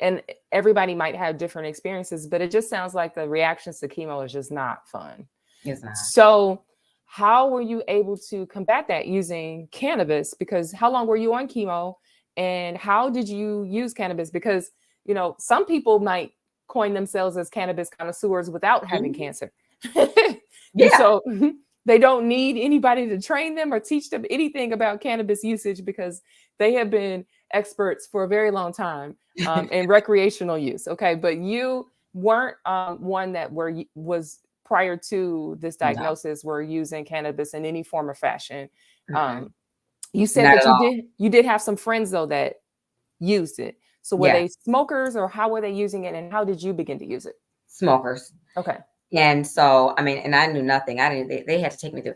And everybody might have different experiences, but it just sounds like the reactions to chemo is just not fun. it's not. So how were you able to combat that using cannabis? Because how long were you on chemo, and how did you use cannabis? Because, you know, some people might coin themselves as cannabis connoisseurs without having Mhm. cancer. And Yeah. so they don't need anybody to train them or teach them anything about cannabis usage because they have been experts for a very long time in recreational use. Okay. But you weren't one that was prior to this No. diagnosis were using cannabis in any form or fashion. Mm-mm. Um, you said Not that at all. you did have some friends though that used it. So were Yeah. they smokers, or how were they using it, and how did you begin to use it? Smokers. Okay. And so, I mean, and I knew nothing. I didn't, they had to take me through.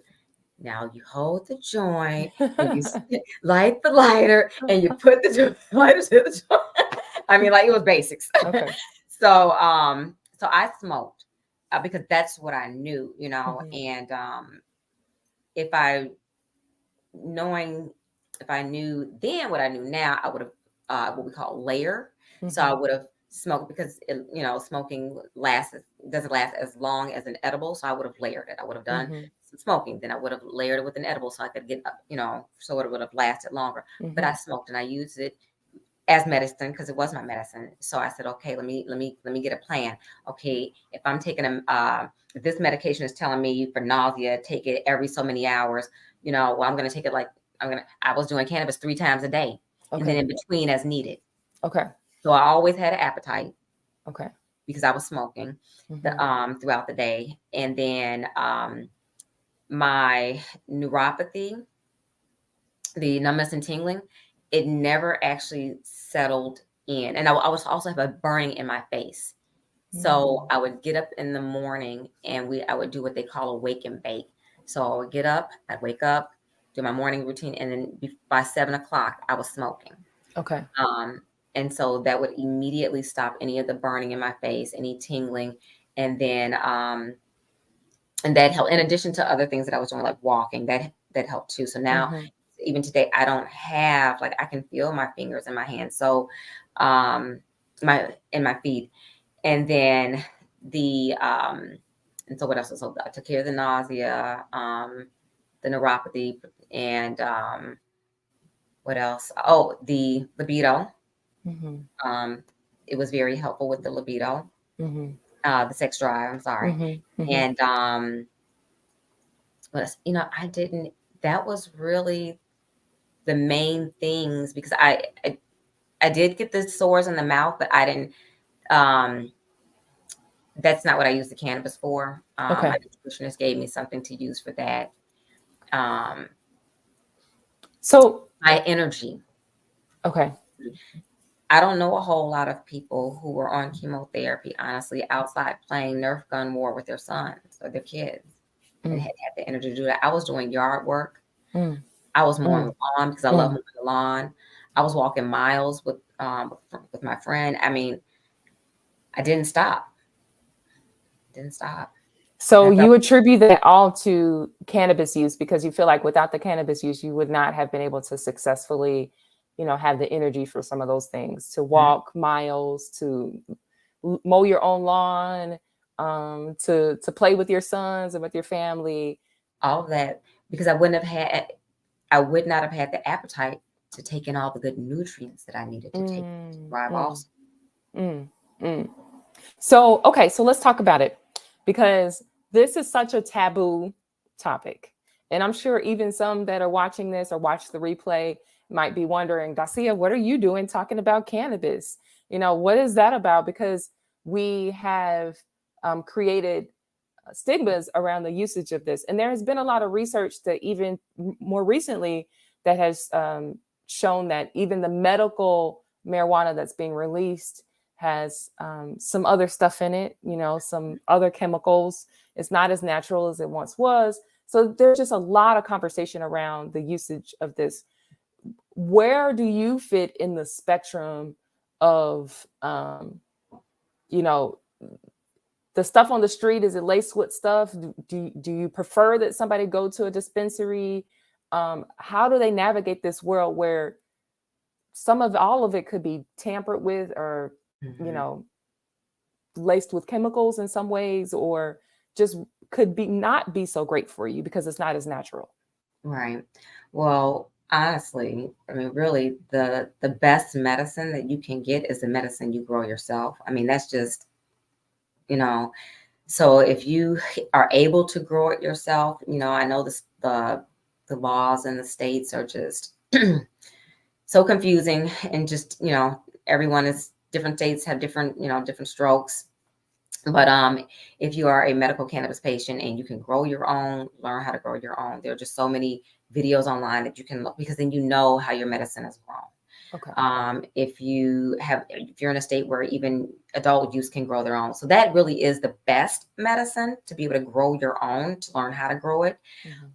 Now you hold the joint and you light the lighter and you put the lighter to the joint. I mean, like it was basics. Okay. So I smoked because that's what I knew, you know, Mhm. and if I knowing if I knew then what I knew now, I would have what we call layer. So I Mhm. would have smoked because smoking doesn't last as long as an edible. So I would have layered it. I would have done Mhm. some smoking, then I would have layered it with an edible so I could get so it would have lasted longer. But I Mhm. smoked and I used it as medicine because it was my medicine. So I said, okay, let me get a plan. Okay, if I'm taking if this medication is telling me for nausea, take it every so many hours. Well, I'm gonna take it like I was doing cannabis 3 times a day, and then Okay. in between as needed. Okay. So I always had an appetite Okay. because I was smoking Mhm. throughout the day, and then my neuropathy, the numbness and tingling, it never actually settled in. And I was also have a burning in my face. So Mm. I would get up in the morning and I would do what they call a wake and bake. So I would get up, I'd wake up, do my morning routine, and then by 7 o'clock, I was smoking. Okay. Um, and so that would immediately stop any of the burning in my face, any tingling. And then, and that helped in addition to other things that I was doing, like walking, that helped too. So now, Mhm. even today, I don't have like I can feel my fingers in my hands. So, my in my feet, and then and so what else? So I took care of the nausea, the neuropathy, and what else? Oh, the libido. Mhm. Um, it was very helpful with the libido, Mhm. the sex drive. I'm sorry, Mhm. Mhm. and what else? I didn't. That was really the main things because I did get the sores in the mouth, but I didn't. Um, that's not what I used the cannabis for. My Okay. nutritionist gave me something to use for that. Um, So, my energy. okay. I don't know a whole lot of people who were on chemotherapy, honestly, outside playing Nerf gun war with their sons or their kids and Mm. had the energy to do that. I was doing yard work. Mm. I was mowing Mm. the lawn because I love Mm. mowing the lawn. I was walking miles with my friend. I mean, I didn't stop. Didn't stop. So And I thought, you attribute that all to cannabis use because you feel like without the cannabis use, you would not have been able to successfully, have the energy for some of those things, to walk miles, to mow your own lawn, to play with your sons and with your family. all of that because I would not have had the appetite to take in all the good nutrients that I needed to take to Mm, thrive mm, also. mm, mm. So, okay, so let's talk about it because this is such a taboo topic. And I'm sure even some that are watching this or watch the replay might be wondering, Dacia, what are you doing talking about cannabis? What is that about? Because we have created stigmas around the usage of this. And there has been a lot of research that even more recently that has shown that even the medical marijuana that's being released has some other stuff in it, some other chemicals. It's not as natural as it once was. So there's just a lot of conversation around the usage of this. Where do you fit in the spectrum of, you know, the stuff on the street, is it laced with stuff? Do you prefer that somebody go to a dispensary? How do they navigate this world where all of it could be tampered with, or, laced with chemicals in some ways, or just could not be so great for you because it's not as natural? Right. Well, honestly, I mean, really, the best medicine that you can get is the medicine you grow yourself. I mean, that's just, you know, so if you are able to grow it yourself, I know the laws in the states are just so confusing, and just, everyone is different. States have different, different strokes. But if you are a medical cannabis patient and you can grow your own, learn how to grow your own. There are just so many videos online that you can look, because then you know how your medicine is grown. Okay. If you're in a state where even adult use can grow their own, so that really is the best medicine, to be able to grow your own, to learn how to grow it,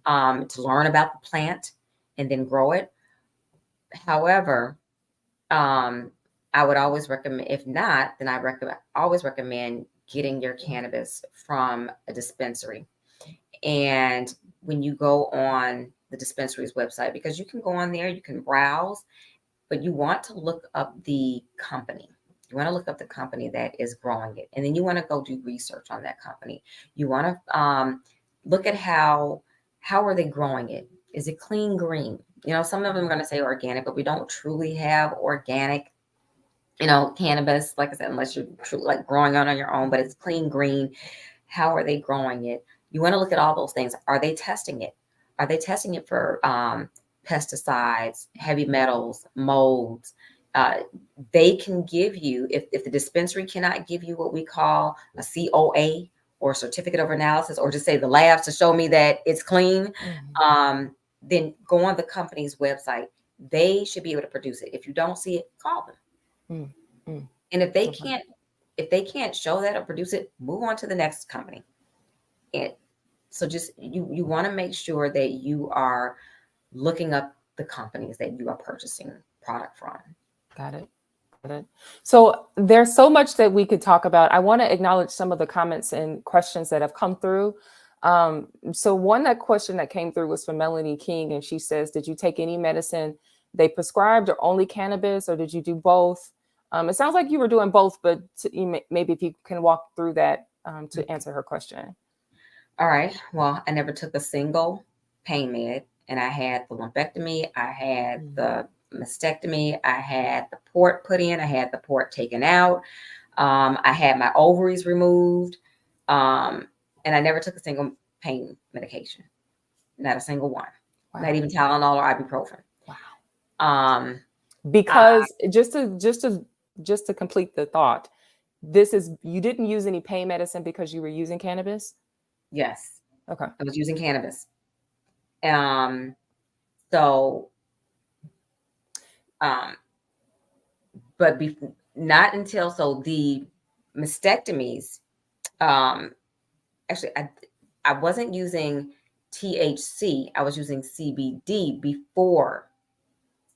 to learn about the plant and then grow it. However, I would always recommend, if not, then always recommend getting your cannabis from a dispensary. And when you go on the dispensary's website, because you can go on there, you can browse, but you want to look up the company. You want to look up the company that is growing it. And then you want to go do research on that company. You want to look at how are they growing it? Is it clean green? Some of them are going to say organic, but we don't truly have organic, cannabis, like I said, unless you're truly like growing it on your own, but it's clean green. How are they growing it? You want to look at all those things. Are they testing it? Are they testing it for pesticides, heavy metals, molds? They can give you, if the dispensary cannot give you what we call a COA, or certificate of analysis, or just say the labs to show me that it's clean, then go on the company's website. They should be able to produce it. If you don't see it, call them. And if they can't show that or produce it, move on to the next company. And so just you want to make sure that you are looking up the companies that you are purchasing product from. Got it. So there's so much that we could talk about. I want to acknowledge some of the comments and questions that have come through. So question that came through was from Melanie King, and she says, did you take any medicine they prescribed, or only cannabis, or did you do both? It sounds like you were doing both, but maybe if you can walk through that to answer her question. All right. Well, I never took a single pain med, and I had the lumpectomy, I had the mastectomy, I had the port put in, I had the port taken out, I had my ovaries removed, and I never took a single pain medication, not a single one. Wow. Not even Tylenol or ibuprofen. Wow. Because just to complete the thought, you didn't use any pain medicine because you were using cannabis? Yes. Okay. I was using cannabis. But not until, so the mastectomies, actually, I wasn't using THC. I was using CBD before.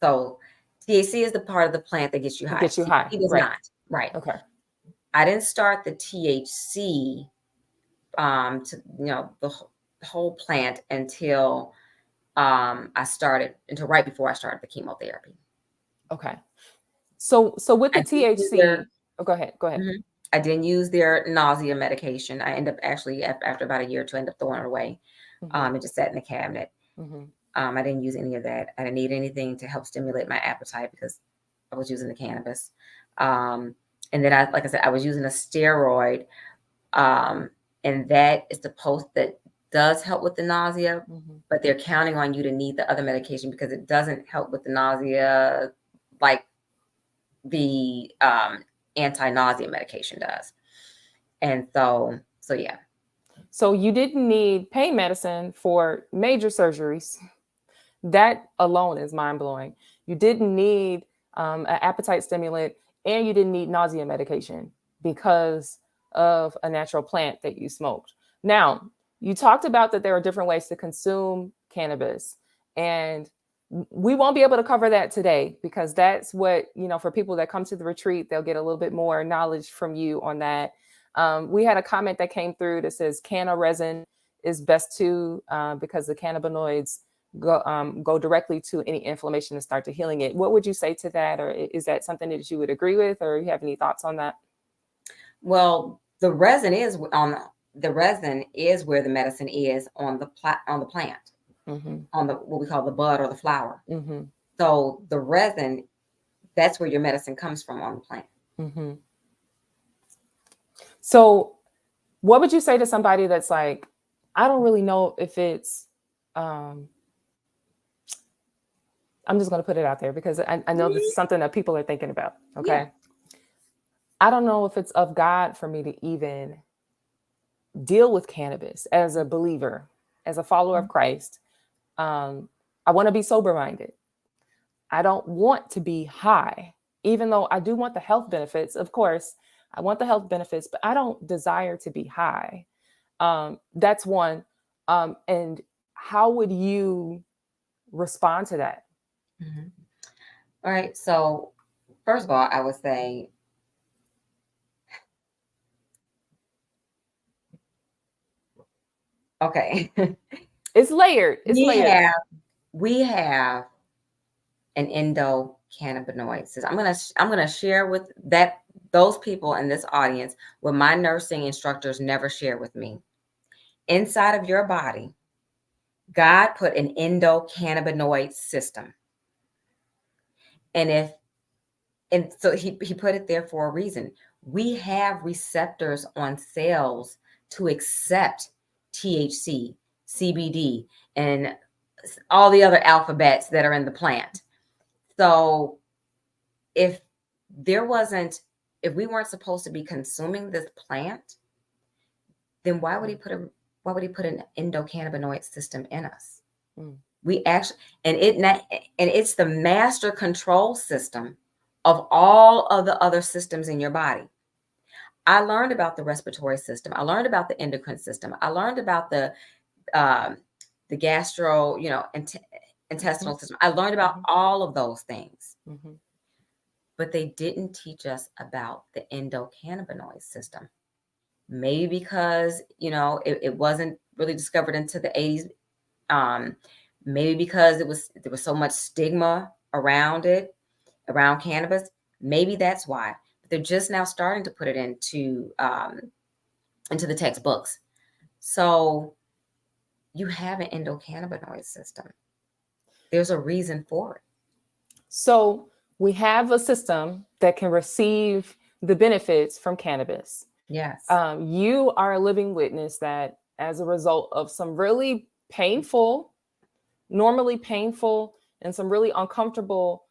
So THC is the part of the plant that gets you high. CBD does not. Right. Okay. I didn't start the THC, to the whole plant until right before I started the chemotherapy. Okay. So with the THC, go ahead. Mm-hmm. I didn't use their nausea medication. I ended up actually, after about a year or two, I ended up throwing it away. It just sat in the cabinet. I didn't use any of that. I didn't need anything to help stimulate my appetite because I was using the cannabis. And then like I said, I was using a steroid, and that is that does help with the nausea, but they're counting on you to need the other medication because it doesn't help with the nausea like the anti-nausea medication does. And so yeah. So you didn't need pain medicine for major surgeries. That alone is mind-blowing. You didn't need an appetite stimulant, and you didn't need nausea medication because of a natural plant that you smoked. Now, you talked about that there are different ways to consume cannabis, and we won't be able to cover that today because that's what, for people that come to the retreat, they'll get a little bit more knowledge from you on that. We had a comment that came through that says canna resin is best too, because the cannabinoids go directly to any inflammation and start to healing it. What would you say to that? Or is that something that you would agree with, or you have any thoughts on that? Well, the resin is where the medicine is on the plant, on the what we call the bud or the flower. So the resin, that's where your medicine comes from on the plant. So what would you say to somebody that's like, I don't really know if it's, I'm just going to put it out there because I know this is something that people are thinking about. Okay. Yeah. I don't know if it's of God for me to even deal with cannabis as a believer, as a follower of Christ. I want to be sober-minded. I don't want to be high, even though I do want the health benefits. Of course, I want the health benefits, but I don't desire to be high. That's one. And how would you respond to that? All right. So first of all, I would say, okay. It's layered. We have an endocannabinoid system. I'm gonna share with those people in this audience what my nursing instructors never share with me. Inside of your body, God put an endocannabinoid system. And so he put it there for a reason. We have receptors on cells to accept THC, CBD, and all the other alphabets that are in the plant. So if we weren't supposed to be consuming this plant, then why would he put an endocannabinoid system in us? We actually, and it's the master control system of all of the other systems in your body. I learned about the respiratory system. I learned about the endocrine system. I learned about the gastro, intestinal system. I learned about all of those things. But they didn't teach us about the endocannabinoid system. Maybe because, it wasn't really discovered into the 80s. Maybe because there was so much stigma around cannabis. Maybe that's why. But they're just now starting to put it into the textbooks. So you have an endocannabinoid system. There's a reason for it. So we have a system that can receive the benefits from cannabis. Yes. You are a living witness that as a result of some really normally painful and some really uncomfortable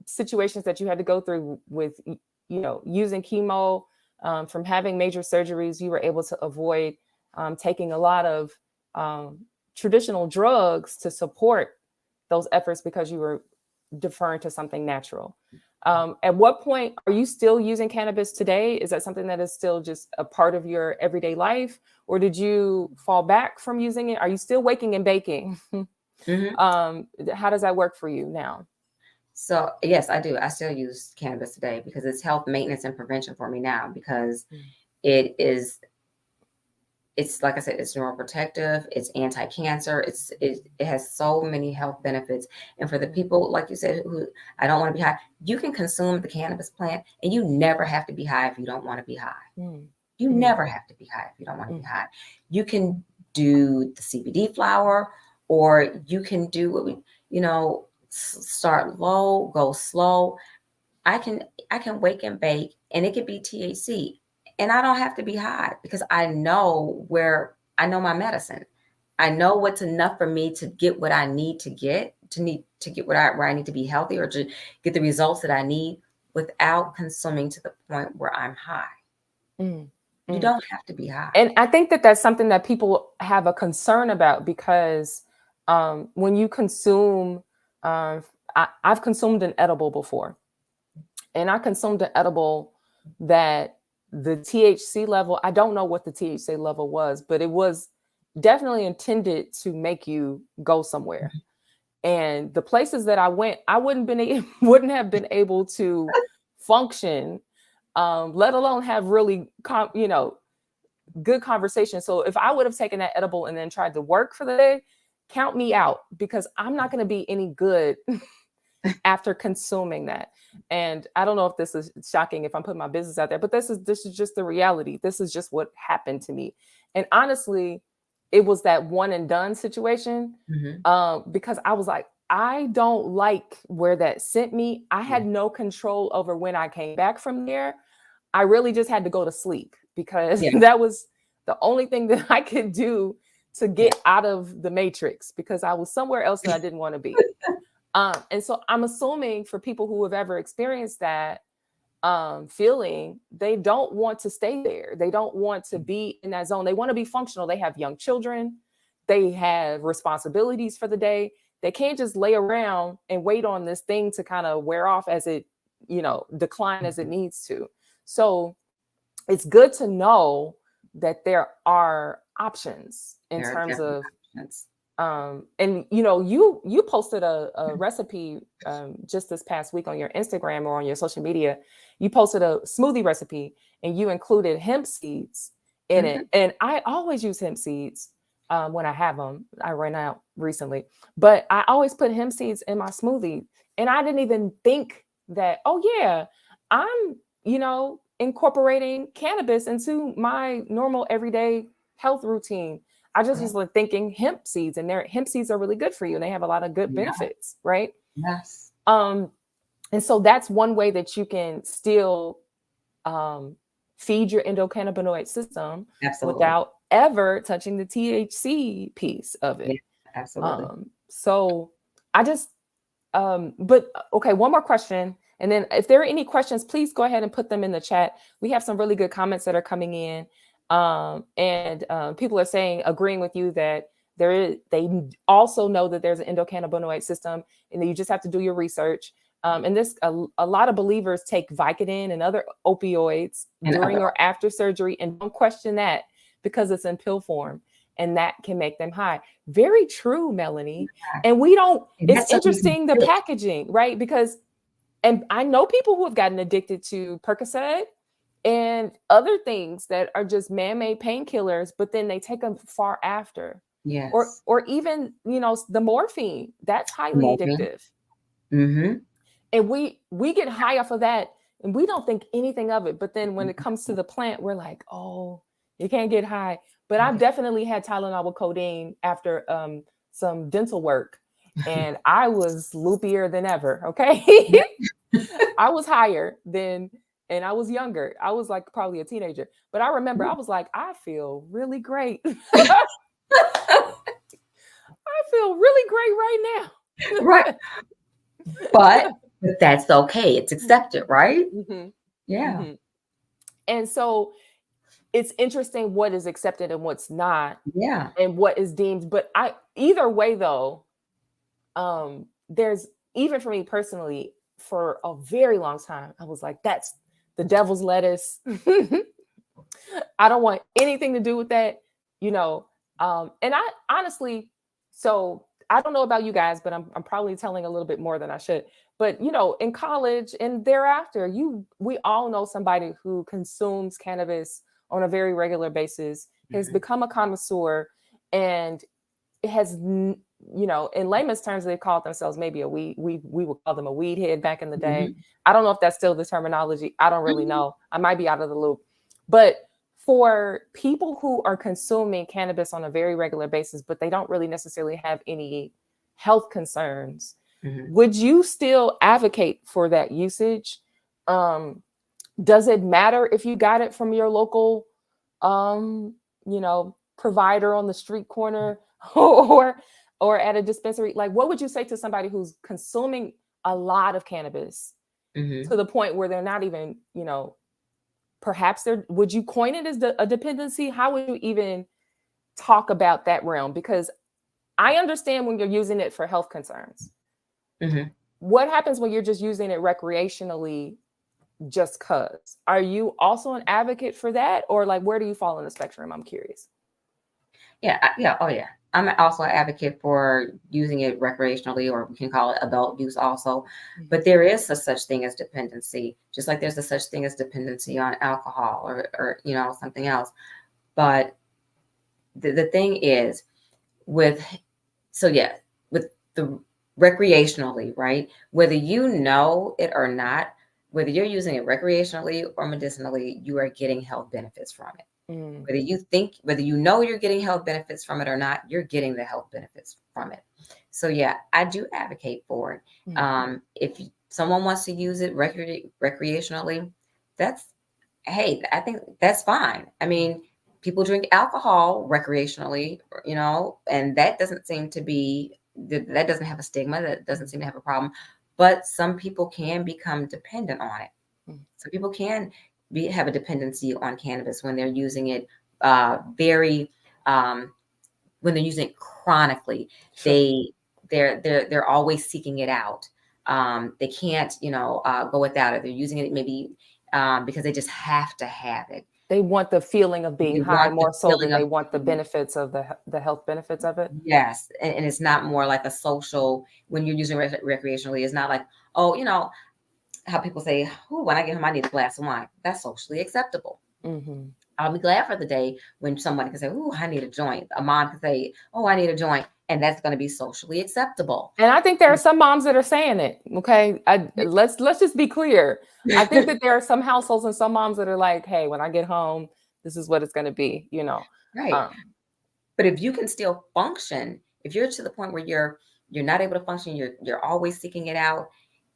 situations that you had to go through with, using chemo, from having major surgeries, you were able to avoid taking a lot of traditional drugs to support those efforts because you were deferring to something natural. At what point are you still using cannabis today? Is that something that is still just a part of your everyday life, or did you fall back from using it? Are you still waking and baking? How does that work for you now? So yes, I do. I still use cannabis today because it's health maintenance and prevention for me now, because it's like I said, it's neuroprotective, it's anti-cancer, it has so many health benefits. And for the people, like you said, who I don't want to be high, you can consume the cannabis plant and you never have to be high if you don't want to be high. You never have to be high if you don't want to be high. You can do the CBD flower, or you can do what we, start low, go slow. I can wake and bake, and it could be THC. And I don't have to be high because I know my medicine. I know what's enough for me to get what I need to get, where I need to be healthy, or to get the results that I need without consuming to the point where I'm high. You don't have to be high. And I think that that's something that people have a concern about, because when you consume, I've consumed an edible before, and I consumed an edible that the THC level, I don't know what the THC level was, but it was definitely intended to make you go somewhere. And the places that I went, I wouldn't have been able to function let alone have really, good conversation. So if I would have taken that edible and then tried to work for the day, count me out, because I'm not going to be any good after consuming that. And I don't know if this is shocking if I'm putting my business out there, but this is just the reality. This is just what happened to me. And honestly, it was that one and done situation, because I was like, I don't like where that sent me. I had no control over when I came back from there. I really just had to go to sleep, because that was the only thing that I could do to get out of the matrix, because I was somewhere else that I didn't want to be. And so I'm assuming for people who have ever experienced that feeling, they don't want to stay there. They don't want to be in that zone. They want to be functional. They have young children. They have responsibilities for the day. They can't just lay around and wait on this thing to kind of wear off as it, decline as it needs to. So it's good to know that there are options in terms of options. And you posted a recipe just this past week on your Instagram or on your social media. You posted a smoothie recipe and you included hemp seeds in it. And I always use hemp seeds when I have them. I ran out recently, but I always put hemp seeds in my smoothie. And I didn't even think that, oh yeah, I'm, incorporating cannabis into my normal everyday health routine. I just was like thinking hemp seeds, and hemp seeds are really good for you and they have a lot of good benefits, right? Yes. And so that's one way that you can still feed your endocannabinoid system without ever touching the THC piece of it. Yeah, absolutely. So I just, but okay, one more question. And then if there are any questions, please go ahead and put them in the chat. We have some really good comments that are coming in. And people are saying, agreeing with you that they also know that there's an endocannabinoid system and that you just have to do your research. And a lot of believers take Vicodin and other opioids during or after surgery, and don't question that because it's in pill form and that can make them high. Very true, Melanie. And it's interesting, the packaging, right? And I know people who have gotten addicted to Percocet and other things that are just man-made painkillers, but then they take them far after. Yes. Or even, the morphine, that's highly addictive. And we get high off of that and we don't think anything of it. But then when it comes to the plant, we're like, oh, you can't get high. But I've definitely had Tylenol with codeine after some dental work. And I was loopier than ever. Okay. I was higher and I was younger. I was like probably a teenager, but I remember I was like, I feel really great. I feel really great right now. Right. But that's okay. It's accepted, right? Yeah. And so it's interesting what is accepted and what's not. Yeah. And what is deemed. But either way though, there's, even for me personally, for a very long time, I was like, that's the devil's lettuce. I don't want anything to do with that, and I honestly, so I don't know about you guys, but I'm probably telling a little bit more than I should. But, in college and thereafter, we all know somebody who consumes cannabis on a very regular basis, has become a connoisseur, and has, in layman's terms, they called themselves maybe we would call them a weed head back in the day. I don't know if that's still the terminology. I don't really know. I might be out of the loop. But for people who are consuming cannabis on a very regular basis, but they don't really necessarily have any health concerns, would you still advocate for that usage? Does it matter if you got it from your local, provider on the street corner or at a dispensary? Like, what would you say to somebody who's consuming a lot of cannabis to the point where they're not even, perhaps would you coin it as a dependency? How would you even talk about that realm? Because I understand when you're using it for health concerns. What happens when you're just using it recreationally just cause? Are you also an advocate for that? Or like, where do you fall in the spectrum? I'm curious. Yeah. Oh yeah. I'm also an advocate for using it recreationally, or we can call it adult use also. But there is a such thing as dependency, just like there's a such thing as dependency on alcohol or something else. But the thing is with with the recreationally, right? Whether you know it or not, whether you're using it recreationally or medicinally, you are getting health benefits from it. Whether you know you're getting health benefits from it or not, you're getting the health benefits from it. So yeah, I do advocate for it. If someone wants to use it recreationally, I think that's fine. I mean, people drink alcohol recreationally, and that doesn't seem to be that doesn't have a stigma. That doesn't seem to have a problem. But some people can become dependent on it. Some people can have a dependency on cannabis when they're using it very when they're using it chronically. Sure. They're always seeking it out. They can't go without it. They're using it maybe because they just have to have it. They want the feeling of being They high want the more so than feeling they of want the benefits of the health benefits of it. yes, and it's not more like a social when you're using recreationally. It's not like, oh, how people say, oh, when I get home, I need a glass of wine. That's socially acceptable. I'll be glad for the day when somebody can say, oh, I need a joint. A mom can say, oh, I need a joint. And that's going to be socially acceptable. And I think there are some moms that are saying it. Okay. Let's just be clear. I think that there are some households and some moms that are like, hey, when I get home, this is what it's going to be, Right. But if you can still function, if you're to the point where you're not able to function, you're always seeking it out,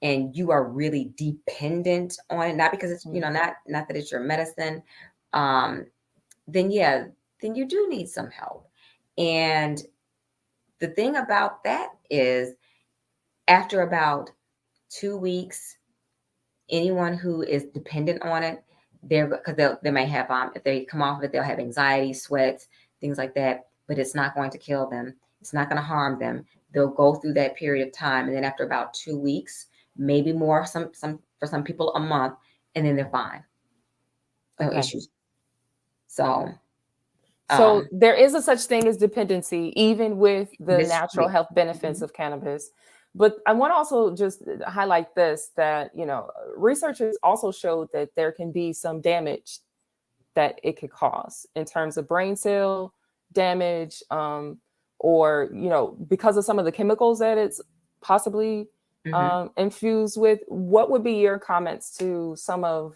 and you are really dependent on it, not because it's not that it's your medicine, then you do need some help. And the thing about that is, after about 2 weeks, anyone who is dependent on it, they may have if they come off of it, they'll have anxiety, sweats, things like that. But it's not going to kill them. It's not going to harm them. They'll go through that period of time, and then after about 2 weeks, maybe more, some for some people a month, and then they're fine. No issues. So there is a such thing as dependency, even with the natural health benefits Mhm. of cannabis. But I want to also just highlight this, that, research has also showed that there can be some damage that it could cause in terms of brain cell damage, or, because of some of the chemicals that it's possibly infused with. What would be your comments to some of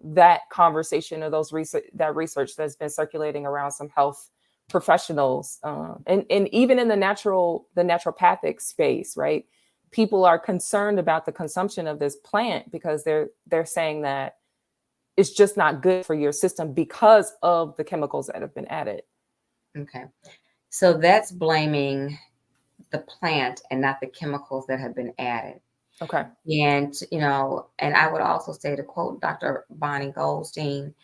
that conversation, or that research that's been circulating around some health professionals, and even in the naturopathic space, right? People are concerned about the consumption of this plant because they're saying that it's just not good for your system because of the chemicals that have been added. Okay. So that's blaming the plant and not the chemicals that have been added. Okay. And, and I would also say, to quote Dr. Bonnie Goldstein,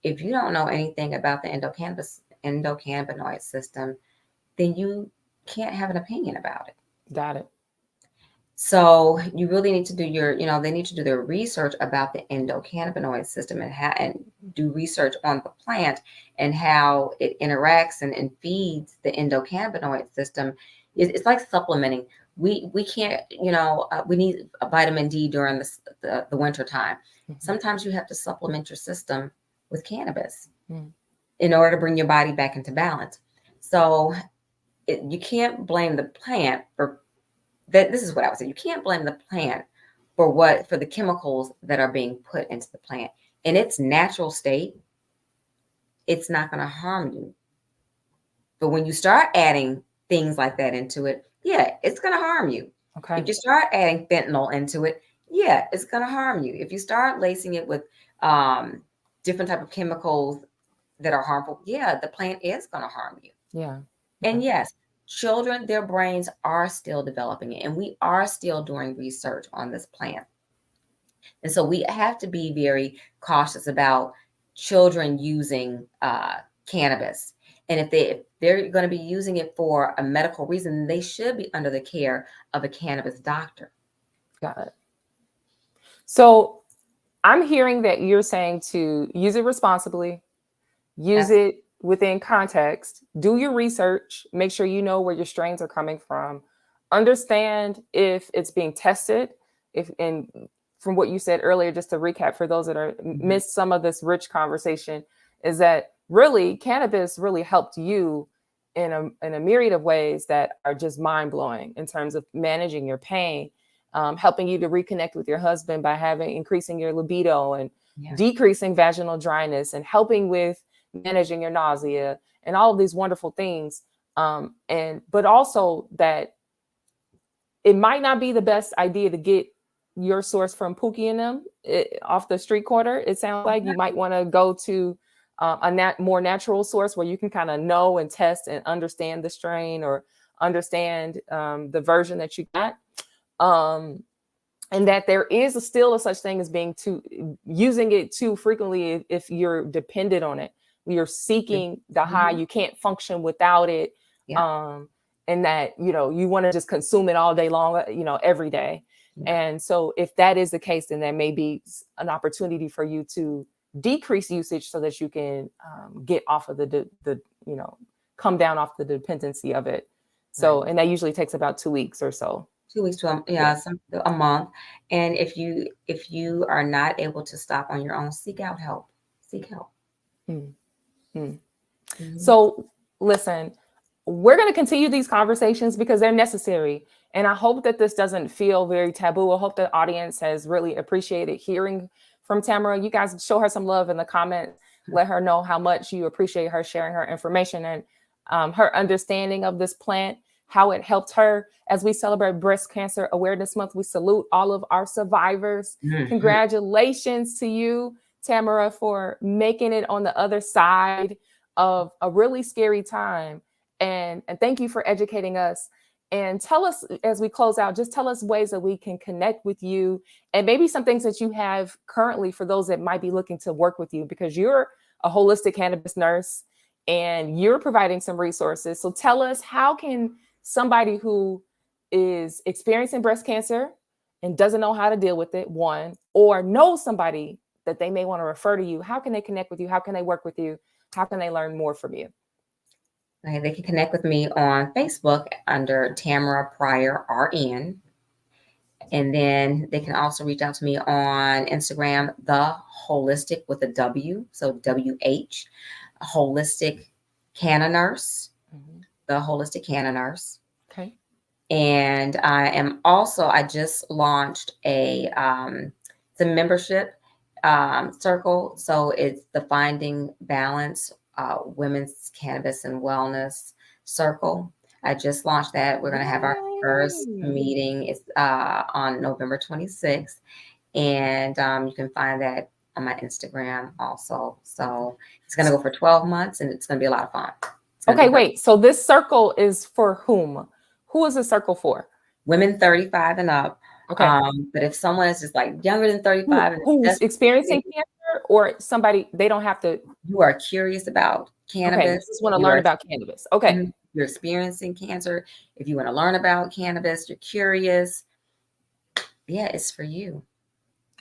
if you don't know anything about the endocannabinoid system, then you can't have an opinion about it. Got it. So you really need to do they need to do their research about the endocannabinoid system, and do research on the plant and how it interacts and feeds the endocannabinoid system. It's like supplementing. We can't, we need a vitamin D during the winter time. Sometimes you have to supplement your system with cannabis in order to bring your body back into balance. So you can't blame the plant for that. This is what I would say. You can't blame the plant for the chemicals that are being put into the plant. In its natural state, it's not going to harm you. But when you start adding things like that into it, it's going to harm you. Okay. If you start adding fentanyl into it, it's going to harm you. If you start lacing it with different type of chemicals that are harmful, the plant is going to harm you. Yeah. Okay. And yes, children, their brains are still developing it, and we are still doing research on this plant. And so we have to be very cautious about children using cannabis. And if they're going to be using it for a medical reason, they should be under the care of a cannabis doctor. Got it. So I'm hearing that you're saying to use it responsibly, use it within context, do your research, make sure you know where your strains are coming from, understand if it's being tested, and from what you said earlier, just to recap for those that are missed some of this rich conversation, is that really cannabis really helped you in a myriad of ways that are just mind-blowing in terms of managing your pain, helping you to reconnect with your husband by increasing your libido and decreasing vaginal dryness, and helping with managing your nausea and all of these wonderful things. But also that it might not be the best idea to get your source from Pookie and them off the street corner. It sounds like you might want to go to more natural source where you can kind of know and test and understand the strain, or understand the version that you got. And that there is still a such thing as using it too frequently if you're dependent on it. You're seeking the high, you can't function without it. And that, you want to just consume it all day long, every day. And so if that is the case, then there may be an opportunity for you to decrease usage so that you can get off of come down off the dependency of it. So, and that usually takes about 2 weeks or so. 2 weeks to a month. And if you are not able to stop on your own, seek out help. Seek help. So listen, we're going to continue these conversations because they're necessary. And I hope that this doesn't feel very taboo. I hope the audience has really appreciated hearing from Tamara. You guys show her some love in the comments. Let her know how much you appreciate her sharing her information and her understanding of this plant, how it helped her. As we celebrate Breast Cancer Awareness Month, we salute all of our survivors. Congratulations to you, Tamara, for making it on the other side of a really scary time. And thank you for educating us. And tell us, as we close out, just tell us ways that we can connect with you, and maybe some things that you have currently for those that might be looking to work with you, because you're a holistic cannabis nurse and you're providing some resources. So tell us, how can somebody who is experiencing breast cancer and doesn't know how to deal with it, one, or knows somebody that they may want to refer to you, how can they connect with you? How can they work with you? How can they learn more from you? Okay, they can connect with me on Facebook under Tamara Pryor RN. And then they can also reach out to me on Instagram, The Wholistic with a W. So WH, Holistic Canna Nurse, The Wholistic Canna Nurse. Okay. And I just launched it's a membership circle. So it's the Finding Balance Women's Cannabis and Wellness Circle. I just launched that. We're going to have our first meeting. It's on November 26th. And you can find that on my Instagram also. So it's going to go for 12 months and it's going to be a lot of fun. Okay, wait. So this circle is for whom? Who is the circle for? Women 35 and up. Okay. But if someone is just like younger than 35, who's experiencing cancer, or somebody, they don't have to. You are curious about cannabis. Okay, just want to learn about cannabis. Okay. You're experiencing cancer. If you want to learn about cannabis, you're curious. Yeah, it's for you.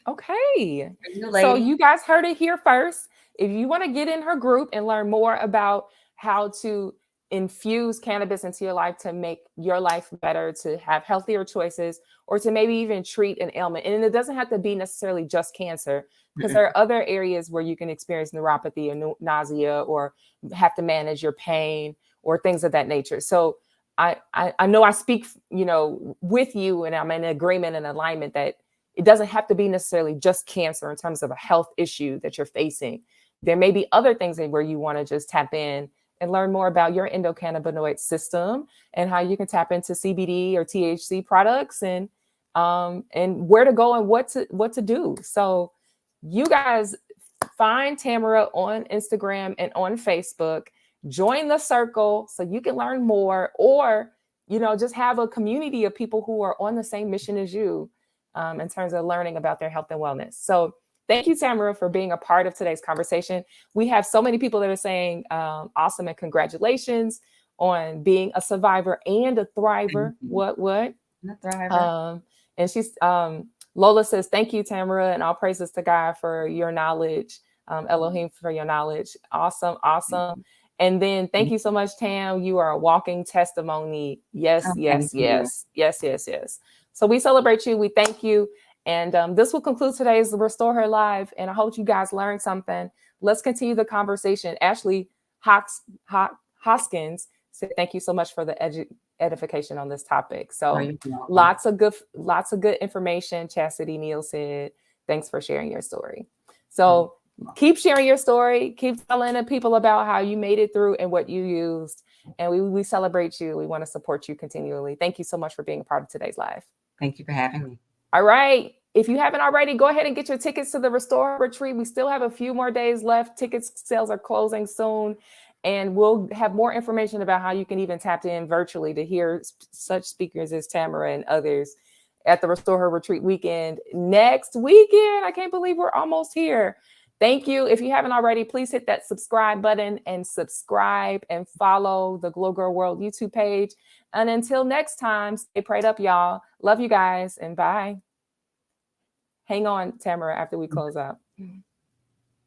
Okay. You, so you guys heard it here first. If you want to get in her group and learn more about how to infuse cannabis into your life to make your life better, to have healthier choices, or to maybe even treat an ailment. And it doesn't have to be necessarily just cancer, because there are other areas where you can experience neuropathy or nausea, or have to manage your pain, or things of that nature. So I know I speak, with you, and I'm in agreement and alignment that it doesn't have to be necessarily just cancer in terms of a health issue that you're facing. There may be other things where you want to just tap in and learn more about your endocannabinoid system and how you can tap into CBD or THC products, and where to go and what to do. So you guys find Tamara on Instagram and on Facebook, join the circle so you can learn more, or, just have a community of people who are on the same mission as you in terms of learning about their health and wellness. So thank you, Tamara, for being a part of today's conversation. We have so many people that are saying awesome and congratulations on being a survivor and a thriver. What? A thriver. And she's Lola says, thank you, Tamara, and all praises to God for your knowledge. Elohim for your knowledge. Awesome. And then thank you so much, Tam. You are a walking testimony. Yes, Oh, yes, thank you. yes, yes, yes, yes. So we celebrate you. We thank you. And this will conclude today's Restore Her Live. And I hope you guys learned something. Let's continue the conversation. Ashley Hoskins said, thank you so much for the edification on this topic. So you're welcome. lots of good information. Chastity Neal said, thanks for sharing your story. So keep sharing your story. Keep telling people about how you made it through and what you used. And we celebrate you. We want to support you continually. Thank you so much for being a part of today's live. Thank you for having me. All right. If you haven't already, go ahead and get your tickets to the Restore Retreat. We still have a few more days left. Tickets sales are closing soon. And we'll have more information about how you can even tap in virtually to hear such speakers as Tamara and others at the Restore Her Retreat weekend next weekend. I can't believe we're almost here. Thank you. If you haven't already, please hit that subscribe button and subscribe and follow the Glow Girl World YouTube page. And until next time, stay prayed up, y'all. Love you guys, and bye. Hang on, Tamara, after we close out.